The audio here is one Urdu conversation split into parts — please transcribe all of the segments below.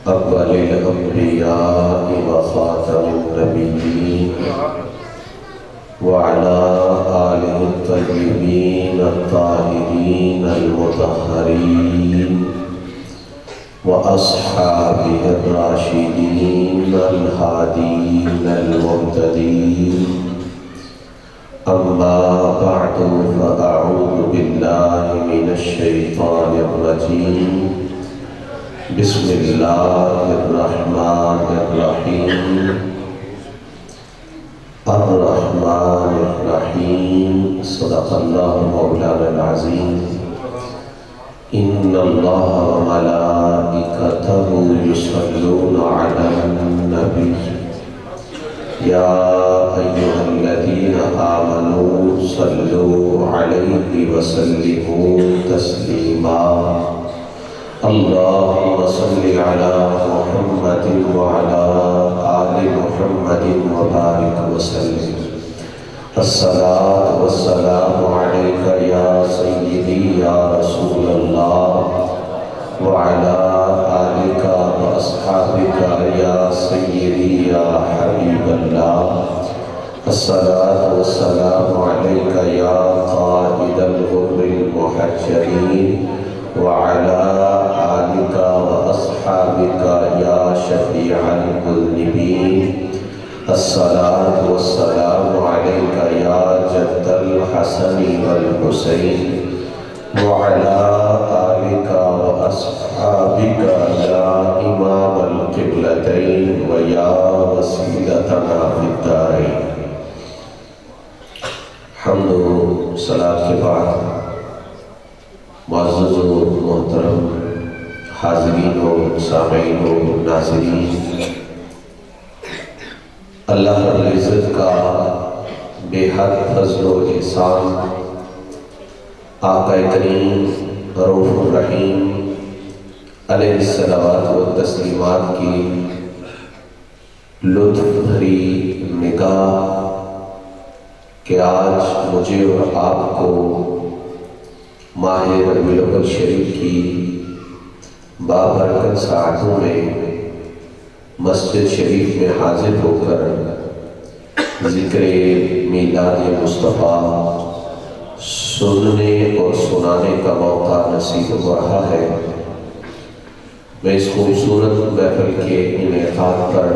أول الأنبياء وخاتم النبيين وعلى آله الطيبين الطاهرين المطهرين وأصحابه الراشدين الهادين المهتدين. أما بعد فأعوذ بالله من الشيطان الرجيم. بسم الله الرحمن الرحيم. الرحمن الرحيم. صدق الله مولانا العظيم. إن الله وملائكته يصلون على النبي يا أيها الذين آمنوا صلوا عليه وسلموا تسليما. اللهم صل على محمد وعلى آل محمد وبارك وسلم. الصلاة والسلام عليك يا سيدي يا رسول الله وعلى آلك وأصحابك يا سيدي يا حبيب الله. الصلاة والسلام عليك يا قائد الغر المحجلين وعلى آلك وأصحابك يا شفيع المذنبين. الصلاة والسلام عليك يا جد الحسن والحسين وعلى آلك وأصحابك يا إمام القبلتين ويا وسيلتنا في الدارين. حمد و صلاة کے بعد معزز و محترم حاضرین و سامعین و ناظرین، اللہ رب العزت کا بے حد فضل و احسان، آقا کریم رؤوف الرحیم علیہ الصلوات و تسلیمات کی لطف بھری نگاہ کہ آج مجھے اور آپ کو ماہ ربیع الاول شریف کی بابرکت ساعتوں میں مسجد شریف میں حاضر ہو کر ذکر میلاد مصطفیٰ سننے اور سنانے کا موقع نصیب ہو رہا ہے۔ میں اس خوبصورت محفل کے انعقاد پر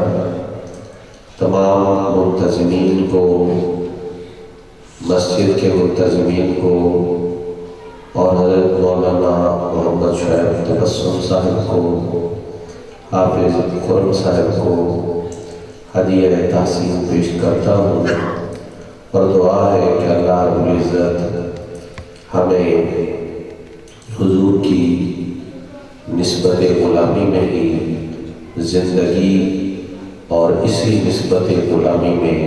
تمام منتظمین کو، مسجد کے منتظمین کو اور حضرت مولانا محمد شعیب تبسم صاحب کو، حافظ خرم صاحب کو ہدیہ تحسین پیش کرتا ہوں اور دعا ہے کہ اللہ رب العزت ہمیں حضور کی نسبت غلامی میں ہی زندگی اور اسی نسبت غلامی میں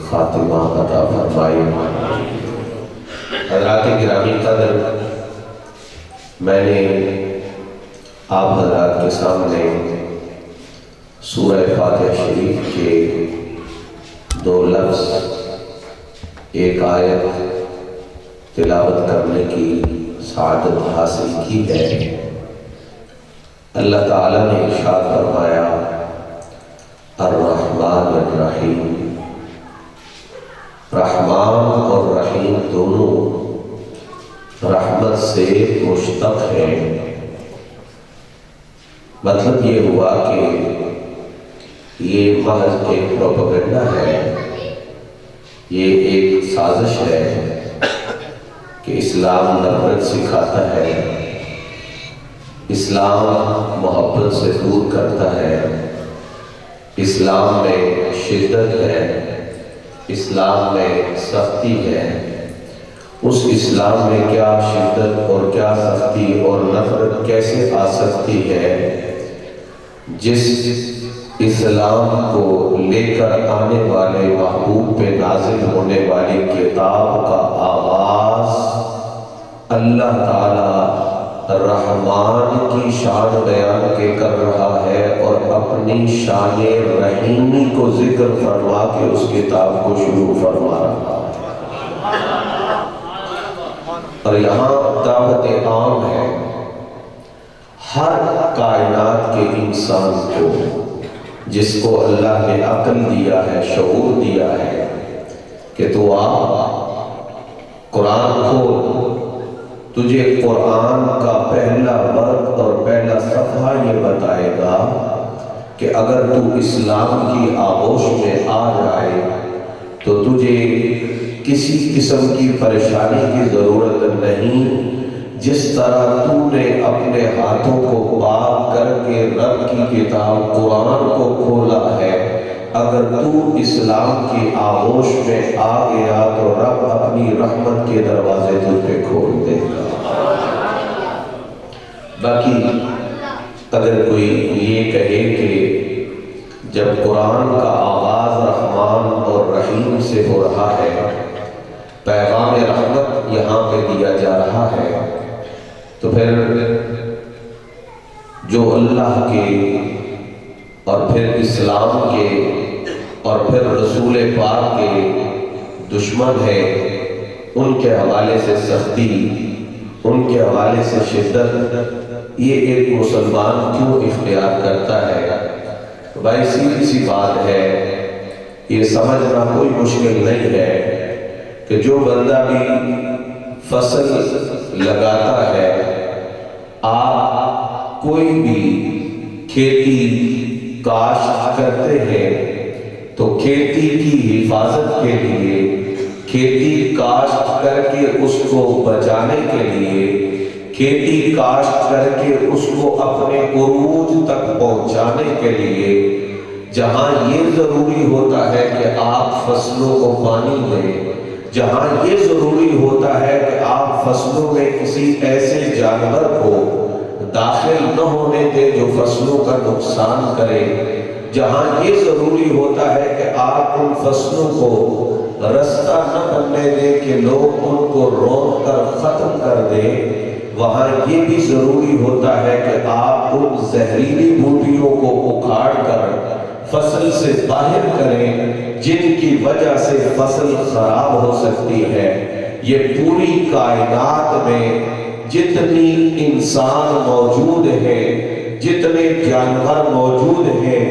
خاتمہ عطا فرمائے۔ حضرات گرامی قدر، میں نے آپ حضرات کے سامنے سورہ فاتحہ شریف کے 2 لفظ، ایک آیت تلاوت کرنے کی سعادت حاصل کی ہے۔ اللہ تعالیٰ نے ارشاد فرمایا الرحمن الرحیم۔ رحمان اور رحیم دونوں رحمت سے مشتق ہیں۔ مطلب یہ ہوا کہ یہ محض ایک پروپیگنڈا ہے، یہ ایک سازش ہے کہ اسلام نفرت سکھاتا ہے، اسلام محبت سے دور کرتا ہے، اسلام میں شدت ہے، اسلام میں سختی ہے۔ اس اسلام میں کیا شدت اور کیا سختی اور نفرت کیسے آ سکتی ہے؟ جس اسلام کو لے کر آنے والے محبوب پہ نازل ہونے والی کتاب کا آغاز اللہ تعالیٰ رحمان کی شان بیان کے کر رہا ہے اور اپنی شان رحیمی کو ذکر فرما کے اس کتاب کو شروع فرما رہا ہے۔ اور یہاں دعوت عام ہے، ہر کائنات کے انسان کو جس کو اللہ نے عقل دیا ہے، شعور دیا ہے کہ تو قرآن کھول، تجھے قرآن کا پہلا ورق اور پہلا صفحہ یہ بتائے گا کہ اگر تو اسلام کی آغوش میں آ جائے تو تجھے کسی قسم کی پریشانی کی ضرورت نہیں۔ جس طرح تو نے اپنے ہاتھوں کو پاک کر کے رب کی کتاب قرآن کو کھولا ہے، اگر تو اسلام کی آغوش میں آ گیا تو رب اپنی رحمت کے دروازے تجھ پہ کھول دے گا۔ باقی اگر کوئی یہ کہے کہ جب قرآن کا آغاز رحمان اور رحیم سے ہو رہا ہے، پیغام رحمت یہاں پہ دیا جا رہا ہے، تو پھر جو اللہ کے اور پھر اسلام کے اور پھر رسول پاک کے دشمن ہے، ان کے حوالے سے سختی، ان کے حوالے سے شدت، یہ ایک مسلمان کیوں اختیار کرتا ہے؟ بھائی سیدھی سی بات ہے، یہ سمجھنا کوئی مشکل نہیں ہے کہ جو بندہ بھی فصل لگاتا ہے، آپ کوئی بھی کھیتی کاشت کرتے ہیں تو کھیتی کی حفاظت کے لیے، کھیتی کاشت کر کے اس کو بچانے کے لیے، کھیتی کاشت کر کے اس کو اپنے عروج تک پہنچانے کے لیے جہاں یہ ضروری ہوتا ہے کہ آپ فصلوں کو پانی دیں، جہاں یہ ضروری ہوتا ہے کہ آپ فصلوں میں کسی ایسے جانور کو داخل نہ ہونے دیں جو فصلوں کا نقصان کرے، جہاں یہ ضروری ہوتا ہے کہ آپ ان فصلوں کو رستہ نہ بننے دیں کہ لوگ ان کو روک کر ختم کر دیں، وہاں یہ بھی ضروری ہوتا ہے کہ آپ ان زہریلی بوٹیوں کو اکھاڑ کر فصل سے باہر کریں جن کی وجہ سے فصل خراب ہو سکتی ہے۔ یہ پوری کائنات میں جتنی انسان موجود ہیں، جتنے جانور موجود ہیں،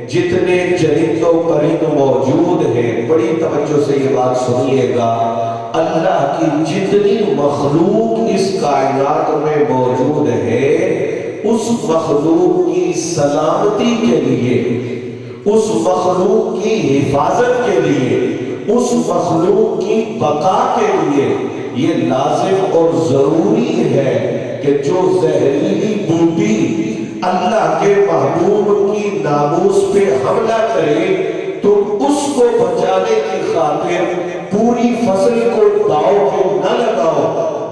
جتنے چرند و پرند موجود ہیں، بڑی توجہ سے یہ بات سنیے گا، اللہ کی جتنی مخلوق اس کائنات میں موجود ہے، اس مخلوق کی سلامتی کے لیے، اس مخلوق کی حفاظت کے لیے، اس مخلوق کی بقا کے لیے یہ لازم اور ضروری ہے کہ جو زہریلی بوٹی اللہ کے محبوب کی ناموس پہ حملہ کرے تو اس کو بچانے کی خاطر پوری فصل کو داؤ پہ نہ لگاؤ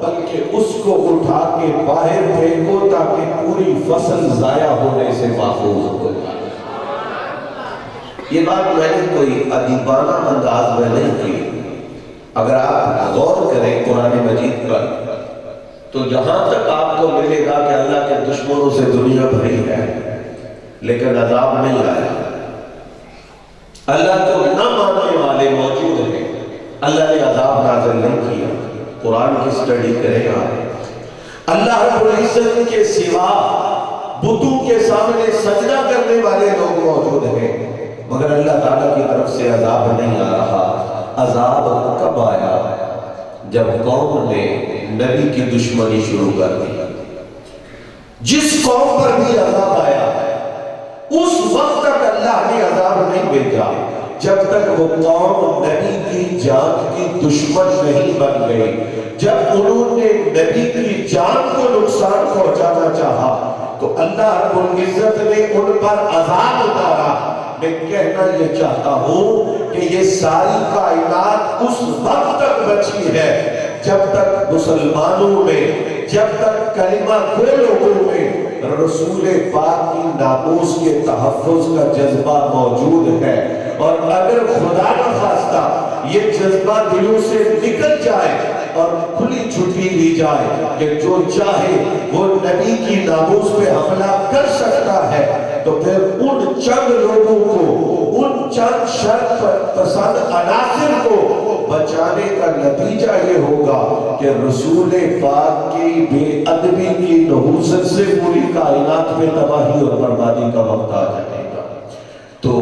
بلکہ اس کو اٹھا کے باہر پھینکو تاکہ پوری فصل ضائع ہونے سے محفوظ ہو جائے۔ یہ بات میں نے کوئی ادیبانہ انداز میں نہیں کی، اگر آپ غور کریں قرآن مجید پر تو جہاں تک آپ کو ملے گا کہ اللہ کے دشمنوں سے دنیا بھری ہے لیکن عذاب نہیں آیا، اللہ کو نہ ماننے والے موجود ہیں، اللہ نے عذاب نازل نہیں کیا۔ قرآن کی سٹڈی کریں آپ، اللہ رب العزت کے سوا بتوں کے سامنے سجدہ کرنے والے لوگ موجود ہیں، مگر اللہ تعالیٰ کی طرف سے عذاب نہیں آ رہا۔ عذاب کب آیا؟ جب قوم نے نبی کی دشمنی شروع کر دی۔ جس قوم پر بھی عذاب آیا اس وقت تک اللہ نے عذاب نہیں بھیجا جب تک وہ قوم نبی کی جان کی دشمن نہیں بن گئی۔ جب انہوں نے نبی کی جان کو نقصان پہنچانا چاہا تو اللہ رب العزت نے ان پر عذاب اتارا۔ میں کہنا یہ چاہتا ہوں کہ یہ ساری کائنات اس وقت تک بچی ہے جب تک مسلمانوں میں، جب تک کلمہ گو لوگوں میں رسول پاک کی ناموس کے تحفظ کا جذبہ موجود ہے، اور اگر خدا نہ خواستہ یہ جذبہ دلوں سے نکل جائے اور کھلی چھٹی دی جائے کہ جو چاہے وہ نبی کی ناموس پہ حملہ کر سکتا ہے، تو پھر ان چند لوگوں کو، ان چند شرط پسند عناصر کو بچانے کا نتیجہ یہ ہوگا کہ رسول پاک کی بے ادبی کی نحوست سے پوری کائنات میں تباہی اور بربادی کا وقت آ جائے گا۔ تو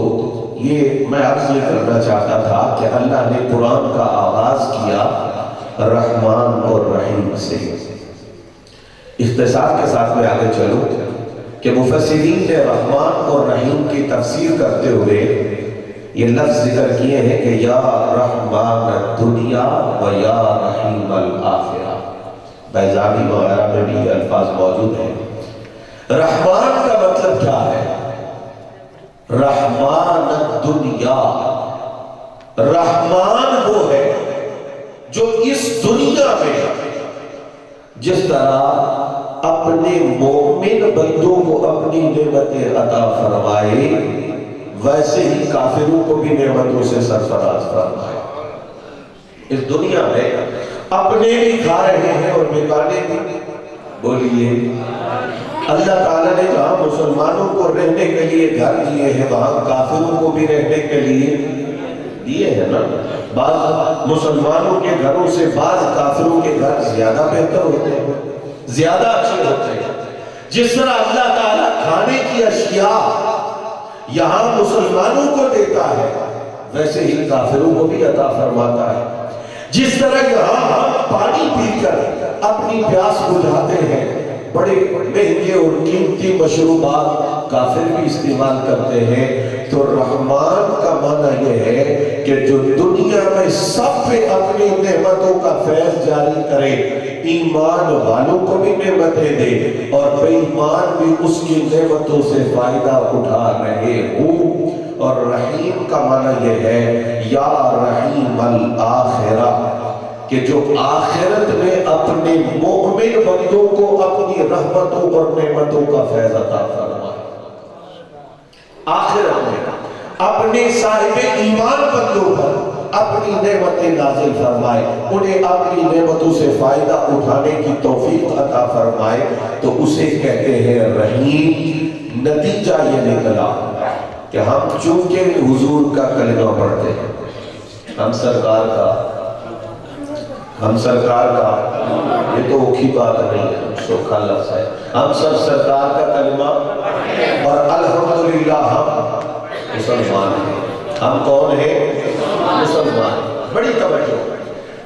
یہ میں عرض یہ کرنا چاہتا تھا کہ اللہ نے قرآن کا آغاز کیا رحمان اور رحیم سے۔ اختصار کے ساتھ میں آگے چلوں کہ مفسرین نے رحمان اور رحیم کی تفسیر کرتے ہوئے یہ لفظ ذکر کیے ہیں کہ یا رحمان الدنیا و یا رحیم الآخرہ، بیضاوی وغیرہ میں بھی یہ الفاظ موجود ہیں۔ رحمان کا مطلب کیا ہے؟ رحمان الدنیا، رحمان وہ ہے جو اس دنیا میں جس طرح اپنے مومن بندوں کو اپنی نعمتیں عطا فرمائے ویسے ہی کافروں کو بھی نعمتوں سے سرفراز فرمائے۔ اس دنیا میں اپنے بھی کھا رہے ہیں اور بیگانے بھی، بولیے۔ اللہ تعالیٰ نے جہاں مسلمانوں کو رہنے کے لیے گھر دیے ہیں وہاں کافروں کو بھی رہنے کے لیے دیے ہیں نا۔ بعض مسلمانوں کے گھروں سے بعض کافروں کے گھر زیادہ بہتر ہوتے ہیں، زیادہ اچھے ہوتے ہیں۔ جس طرح اللہ تعالیٰ کھانے کی اشیاء یہاں مسلمانوں کو دیتا ہے ویسے ہی کافروں کو بھی عطا فرماتا ہے۔ جس طرح یہاں ہم پانی پی کر اپنی پیاس بجھاتے ہیں، بڑے مہنگے اور قیمتی مشروبات کافر بھی استعمال کرتے ہیں، تو رحمان کا معنی یہ ہے کہ جو دنیا میں سب پہ اپنی نعمتوں کا فیض جاری کرے، ایمان والوں کو بھی نعمتیں دے اور بے ایمان بھی اس کی نعمتوں سے فائدہ اٹھا رہے ہوں۔ اور رحیم کا معنی یہ ہے یا رحیم الآخرہ، کہ جو آخرت میں اپنے مومن بندوں کو اپنی رحمتوں اور نعمتوں کا فیض عطا فرمائے۔ آخرت میں اپنے صاحب ایمان بندوں پر اپنی نعمتیں نازل فرمائے، انہیں اپنی نعمتوں سے فائدہ اٹھانے کی توفیق عطا فرمائے، تو اسے کہتے ہیں رحیم۔ نتیجہ یہ نکلا کہ ہم چونکہ حضور کا کلمہ پڑھتے ہیں، ہم سرکار کا یہ تو اوکھی بات نہیں ہے، سوکھا لفظ ہے، ہم سب سرکار کا کلمہ، اور الحمدللہ ہم مسلمان ہیں۔ ہم کون ہیں؟ مسلمان۔ بڑی توجہ،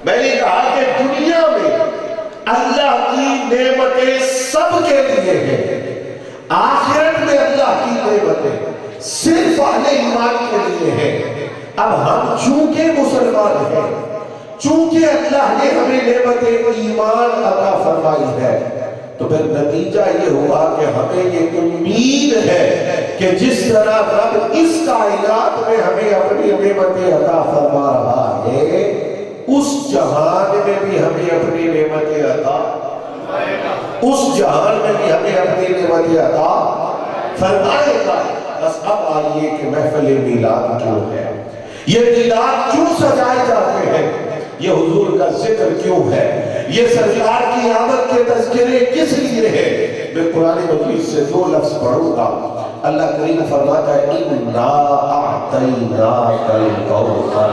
میں نے کہا کہ دنیا میں اللہ کی نعمتیں سب کے لیے ہیں، آخرت میں اللہ کی نعمتیں صرف اہل ایمان کے لیے ہیں۔ اب ہم چونکہ مسلمان ہیں، چونکہ اللہ نے ہمیں نعمت ایمان عطا فرمائی ہے، تو پھر نتیجہ یہ ہوا کہ ہمیں یہ امید ہے کہ جس طرح رب اس کائنات میں ہمیں اپنی نعمتیں عطا فرما رہا ہے، اس جہان میں بھی ہمیں اپنی نعمتیں عطا، اس جہان میں بھی ہمیں اپنی نعمتیں عطا فرمائے گا۔ بس اب آئیے کہ محفل میلاد کیوں ہے، یہ میلاد کیوں سجائے جاتے ہیں، یہ حضور کا ذکر کیوں ہے، یہ سرکار کی آمد کے تذکرے کس لیے ہے؟ میں قرآن مجید سے دو لفظ پڑھوں گا۔ اللہ کریم فرماتا ہے اِنَّا أَعْطَيْنَاكَ الْكَوْثَرَ،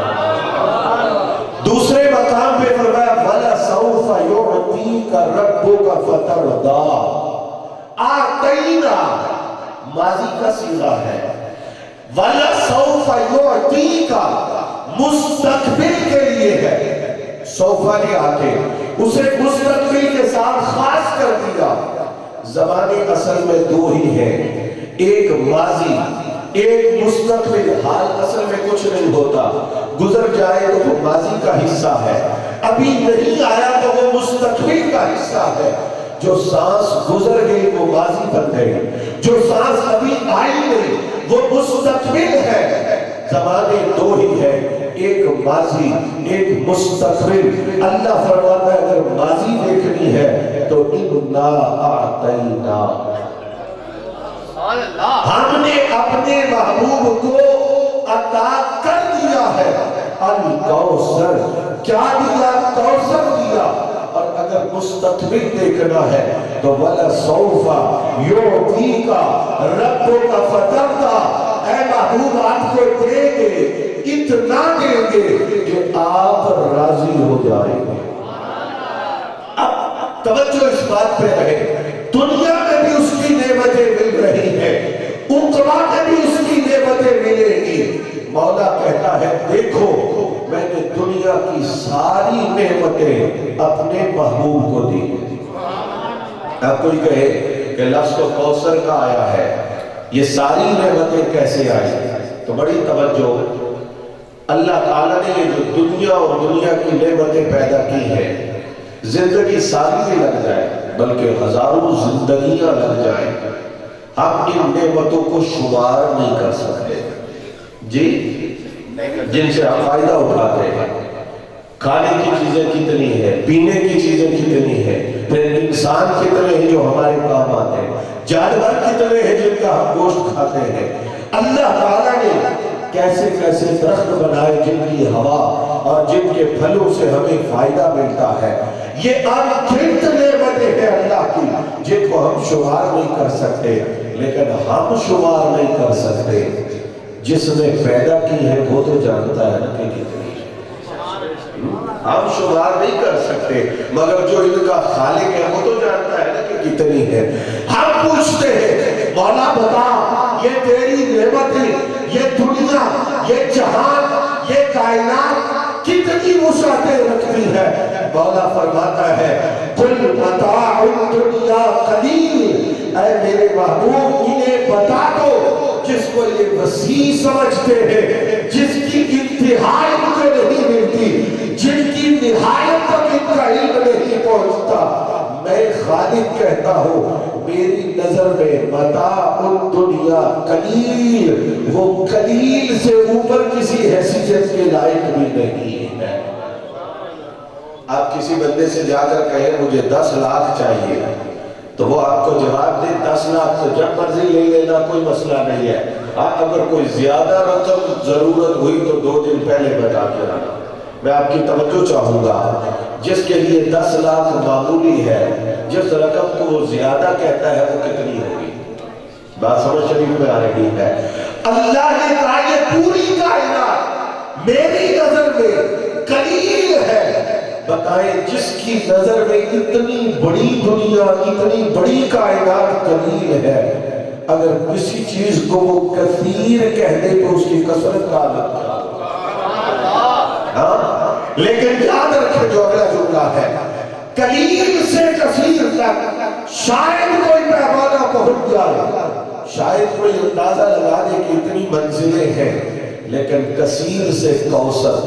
دوسرے مقام پہ فرمایا وَلَسَوْفَ يُعْطِيكَ رَبُّكَ فَتَرْضَىٰ۔ آتینا ماضی کا صیغہ ہے، وَلَسَوْفَ يُعْطِيكَ مستقبل کے لیے ہے، سوفا نے آتے اسے مستقبل کے ساتھ خاص کر دیا۔ زبانیں اصل میں دو ہی ہیں، ایک ماضی ایک مستقبل۔ حال اصل میں کچھ نہیں ہوتا، گزر جائے تو وہ ماضی کا حصہ ہے، ابھی نہیں آیا تو وہ مستقبل کا حصہ ہے۔ جو سانس گزر گئی وہ ماضی بن گئی، جو سانس ابھی آئی نہیں وہ مستقبل ہے۔ زبانیں دو ہی ہیں، ایک ماضی ایک مستقبل۔ اللہ فرماتا ہے اگر ماضی دیکھنی ہے تو اِنَّا أَعْطَيْنَا، ہم نے اپنے محبوب کو عطا کر دیا ہے الکوثر۔ کیا دیا؟ کوثر دیا۔ اور اگر مستقبل دیکھنا ہے تو وَلَسَوْفَ يُعْطِيكَ رَبُّكَ فَتَرْضَىٰ، اے محبوب آپ کو دیں گے، اتنا دیں گے کہ آپ راضی ہو جائیں گے۔ اب توجہ اس بات پہ رہے، دنیا میں بھی اس کی نعمتیں مل رہی ہیں، عقبہ میں بھی اس کی نعمتیں ملیں گی۔ مولا کہتا ہے دیکھو میں نے دنیا کی ساری نعمتیں اپنے محبوب کو دی۔ اب کوئی کہے کہ لفظ تو کوثر کا آیا ہے، یہ ساری نعمتیں کیسے آئی؟ تو بڑی توجہ، اللہ تعالیٰ نے یہ جو دنیا اور دنیا کی نعمتیں پیدا کی ہیں، زندگی ساری بھی لگ جائے بلکہ ہزاروں زندگیاں لگ جائیں، ہم ان نعمتوں کو شمار نہیں کر سکتے جی، جن سے ہم فائدہ اٹھاتے ہیں۔ کھانے کی چیزیں کتنی ہیں، پینے کی چیزیں کتنی ہیں، پھر انسان کتنے ہیں جو ہمارے کام آتے ہیں، جانور کتنے ہیں جن کا ہم گوشت کھاتے ہیں۔ اللہ تعالیٰ نے کیسے کیسے درخت بنائے جن کی ہوا اور جن کے پھلوں سے ہمیں فائدہ ملتا ہے۔ یہ انگنت نعمتیں ہیں اللہ کی جن کو ہم شمار نہیں کر سکتے، لیکن ہم شمار نہیں کر سکتے۔ جس نے پیدا کی ہے وہ تو جانتا ہے نا کہ کتنی ہے، ہم شمار نہیں کر سکتے، مگر جو ان کا خالق ہے وہ تو جانتا ہے نا کہ کتنی ہے۔ ہم پوچھتے ہیں مولا بتا یہ تیری نعمتیں، یہ دنیا، یہ جہان، یہ کائنات کتنی وسعتیں رکھتی ہے؟ مولا فرماتا ہے قل متاع الدنیا قلیل، اے میرے محبوب انہیں بتا دو جس کو یہ وسیع سمجھتے ہیں، جس کی انتہائی ان کو نہیں ملتی، جن کی نہایت تک ان کا علم نہیں پہنچتا، میں خالق کہتا ہوں میری نظر میں متاع الدنیا قلیل، وہ قلیل سے اوپر کسی حیثیت کے لائق بھی نہیں ہے۔ آپ کسی بندے سے جا کر کہیں مجھے 10 لاکھ چاہیے، تو وہ آپ کو جواب دے 10 لاکھ تو جب مرضی لے لینا، کوئی مسئلہ نہیں ہے، اگر کوئی زیادہ رقم ضرورت ہوئی تو 2 دن پہلے بتا کے آنا۔ میں آپ کی توجہ چاہوں گا، جس کے لیے 10 لاکھ معمولی ہے، جس رقم کو وہ زیادہ کہتا ہے وہ کتنی ہوگی؟ بات سمجھ شریف میں آ رہی ہے۔ اللہ نے کہا یہ پوری کائنات میری نظر میں قلیل ہے، بتائیں جس کی نظر میں اتنی بڑی دنیا، اتنی بڑی کائنات قلیل ہے، اگر کسی چیز کو وہ کثیر کہہ دے تو اس کی کثرت کا عادت کیا ہوگا؟ لیکن یاد رکھیں جو اگلا جملہ ہے، قلیل سے کثیر تک شاید کوئی پیمانہ پہنچ جائے، شاید کوئی اندازہ لگا دے کہ اتنی منزلیں ہیں، لیکن کثیر سے کوثر،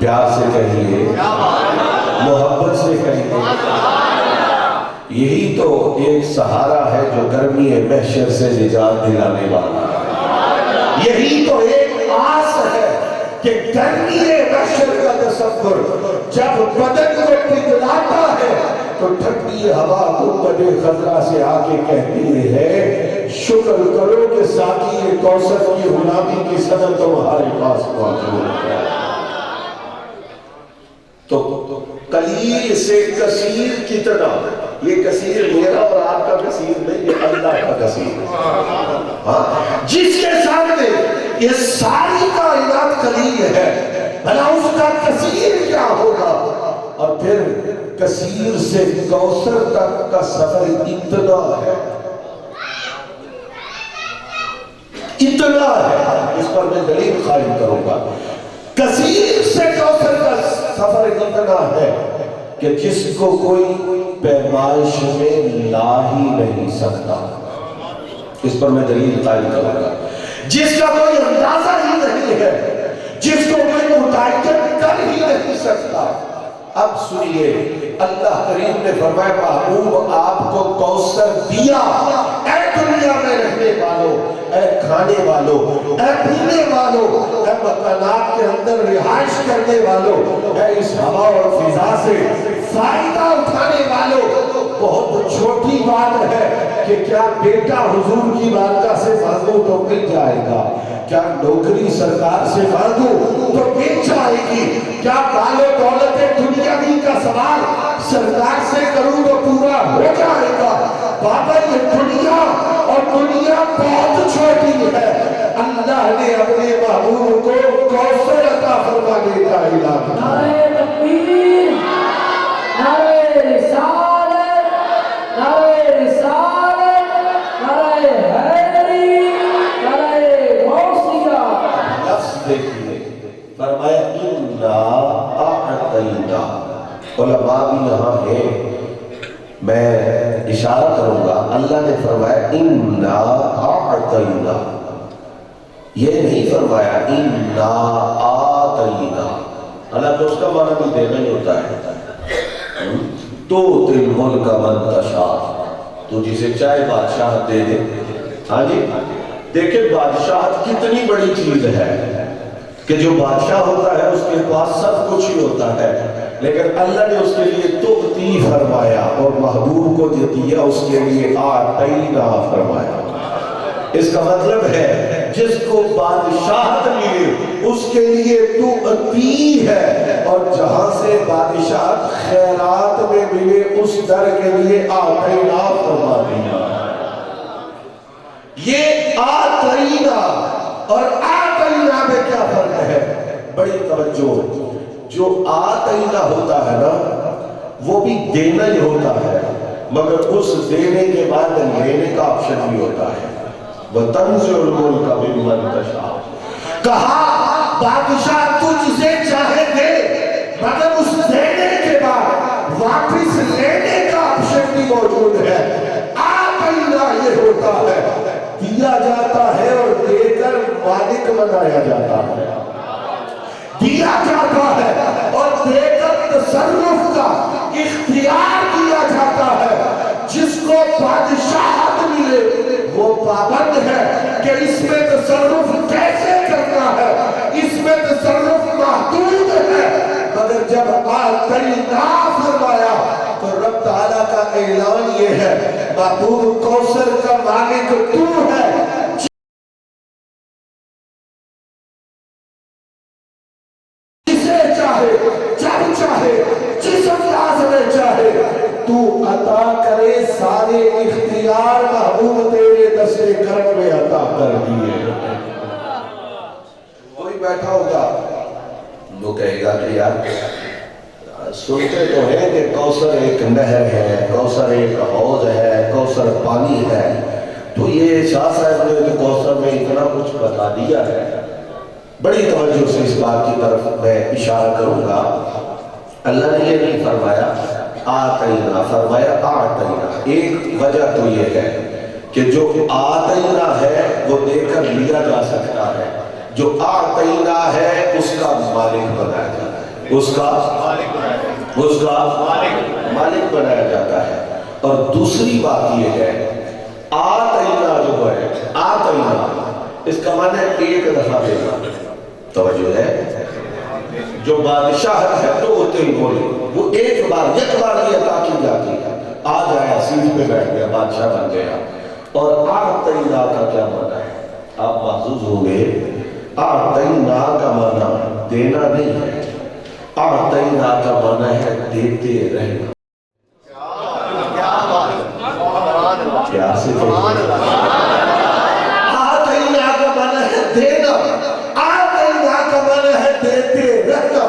پیار سے کہیے، محبت سے کہیے، یہی تو ایک سہارا ہے جو گرمی محشر سے نجات دلانے والا، یہی تو ایک آس ہے کہ گرمی محشر کا تصور جب بدن کو پگھلاتا ہے تو ٹھنڈی ہوا گنبد خضرا سے آ کے کہتی ہے شکر کرو کہ ساقی کوثر کی غلامی کی صدر تمہارے پاس موجود ہے۔ تو قلیل سے کثیر کتنا، یہ کثیر میرا اور آپ کا کثیر نہیں، یہ اللہ کا کثیر ہے، جس کے سامنے یہ ساری کائنات قلیل ہے، بھلا اس کا کثیر کیا ہوگا؟ اور پھر کثیر سے کوثر تک کا سفر اتنا ہے، اتنا ہے، اس پر میں دلیل قائم کروں گا۔ کثیر سے کوثر کا سفر اتنا ہے کہ جس کو کوئی پیمائش میں لا ہی نہیں سکتا، اس پر میں دلیل قائم کروں گا۔ جس کا کوئی اندازہ ہی نہیں ہے، جس کو کوئی متعین کر ہی نہیں سکتا۔ اب سنیے، اللہ کریم نے فرمایا محبوب آپ کو کوثر دیا، اے دنیا میں رہنے والوں، اے کھانے والوں، اے پینے والوں، اے مکانات کے اندر رہائش کرنے والوں، اے اس ہوا اور فضا سے فائدہ اٹھانے والوں، بہت چھوٹی بات ہے کہ کیا بیٹا حضور کی بارگاہ سے مانگو تو مل جائے گا، کیا نوکری سرکار سے مانگو تو مل جائے گی، کیا مال و دولت دنیاوی کا سوال سرکار سے کروں تو پورا ہو جائے گا؟ بابا یہ دنیا اور دنیا بہت چھوٹی ہے، اپنے محبوب کو کوثر عطا فرمانے کا اعلان کیا۔ نعرہ تکبیر، نعرہ رسالت، نعرہ رسالت، نعرہ حیدری، نعرہ غوثیہ۔ لفظ دیکھیے، فرمایا اِنَّا أَعْطَيْنَا۔ علماء بھی یہاں ہیں، میں اشارہ کروں گا، اللہ نے فرمایا اِنَّا أَعْطَيْنَا، یہ نہیں فرمایا اِنَّا آتَيْنَا۔ حالانکہ اس کا معنی بھی دینا ہی ہوتا ہے، تُؤْتِي الْمُلْكَ مَن تَشَاءُ، تو جسے چاہے بادشاہ دے دے۔ ہاں جی، دیکھیں بادشاہت کتنی بڑی چیز ہے کہ جو بادشاہ ہوتا ہے اس کے پاس سب کچھ ہی ہوتا ہے، لیکن اللہ نے اس کے لیے تُؤْتِی فرمایا اور محبوب کو جو دیا اس کے لیے آتَیْنَا فرمایا۔ اس کا مطلب ہے جس کو بادشاہت ملے اس کے لیے تُؤْتِی ہے، اور جہاں سے بادشاہت خیرات میں ملے اس در کے لیے آتَیْنَا فرما دیا۔ یہ آتَیْنَا اور آتَیْنَا میں کیا فرق ہے؟ بڑی توجہ، جو آتَیْنَا ہوتا ہے نا وہ بھی دینا ہی ہوتا ہے، مگر اس دینے کے بعد لینے کا آپشن بھی ہوتا ہے۔ وَتَنزِعُ الْمُلْكَ مِمَّن تَشَاءُ، کہا بادشاہ تجھ سے چاہے دے، مگر اس دینے کے بعد واپس لینے کا آپشن بھی موجود ہے۔ آتَیْنَا یہ ہوتا ہے دیا جاتا ہے اور دے کر مالک بنایا جاتا ہے، دیا جاتا ہے اور دے کر تصرف کا اختیار دیا جاتا ہے۔ جس کو بادشاہت ملے وہ پابند ہے کہ اس میں تصرف کیسے کرنا ہے، اس میں تصرف محدود ہے، مگر جب آتَیْنَا فرمایا تو رب تعالیٰ کا اعلان یہ ہے محبوب کوثر کا مالک تو ہے، جسے چاہے جب چاہے جس انداز میں چاہے تو عطا کرے، سارے اختیار محبوب تیرے دستے کرم میں عطا کر دیے۔ کوئی بیٹھا ہوگا وہ کہے گا کہ یار سنتے تو ہیں کہ کوثر ایک نہر ہے، کوثر ایک حوض ہے، کوثر پانی ہے، تو یہ شاہ صاحب نے تو کوثر میں اتنا کچھ بتا دیا ہے۔ بڑی توجہ سے اس بات کی طرف میں اشارہ کروں گا، اللہ نے یہ نہیں فرمایا آتَیْنَا، فرمایا آتَیْنَا۔ ایک وجہ تو یہ ہے کہ جو آتَیْنَا ہے وہ دے کر لیا جا سکتا ہے، جو آتَیْنَا ہے اس کا مالک بنایا جاتا ہے، اس کا مالک بنایا جاتا ہے۔ اور دوسری بات یہ ہے آتَیْنَا جو ہے، آتَیْنَا اس کا معنی ہے ایک دفعہ دینا، توجہ ہے، جو بادشاہت ہے تو وہ ایک بار یہ عطا کی جاتی ہے، آ جائے سیڑھی پہ بیٹھ گیا بادشاہ بن گیا۔ اور آتَیْنَا کا کیا معنی ہے؟ آپ محظوظ ہوں گے، آتَیْنَا کا معنی دینا نہیں ہے، آتَیْنَا کا معنی ہے دیتے رہنا۔ کیا سے آتَیْنَا کا معنی ہے دینا، آتَیْنَا کا معنی ہے دیتے رہنا۔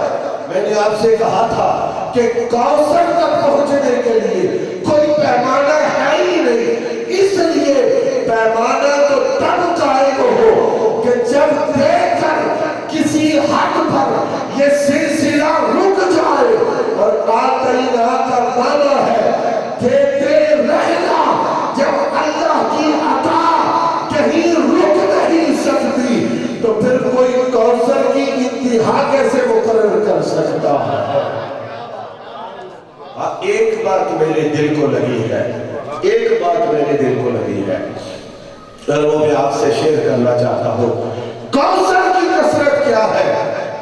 میں نے آپ سے کہا تھا کہ کوثر تک پہنچنے کے لیے کوئی پیمانہ ہے ہی نہیں، اس لیے پیمانہ تو تب قائم ہو کہ جب دے کر کسی حد پر یہ سلسلہ رک جائے۔ اور آتَیْنَا کا معنی ہے دیتے رہنا، جب اللہ کی عطا کہیں رک نہیں سکتی تو پھر کوئی کوثر کی انتہا کیسے مقرر کر سکتا ہے؟ ایک بات میرے دل کو لگی ہے، ایک بات میرے دل کو لگی ہے، وہ میں آپ سے شیئر کرنا چاہتا ہوں۔ کوثر کی کثرت کیا ہے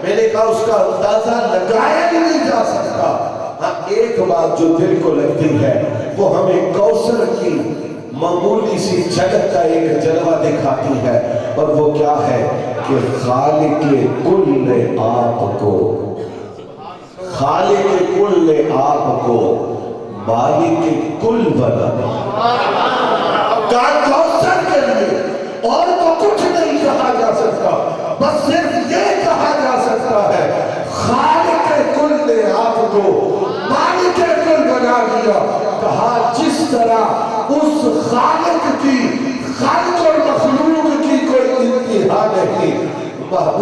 میں نے کہا اس کا اندازہ لگایا ہی نہیں جا سکتا۔ ہاں ایک بات جو دل کو لگتی ہے وہ ہمیں کوثر کی معمولی سی جھلک کا ایک جلوہ دکھاتی ہے، اور وہ کیا ہے کہ خالق کل آپ کو، خالق کل آپ کو مالک کل بنا کا کوثر کے لیے اور تو کچھ نہیں کہا جا سکتا۔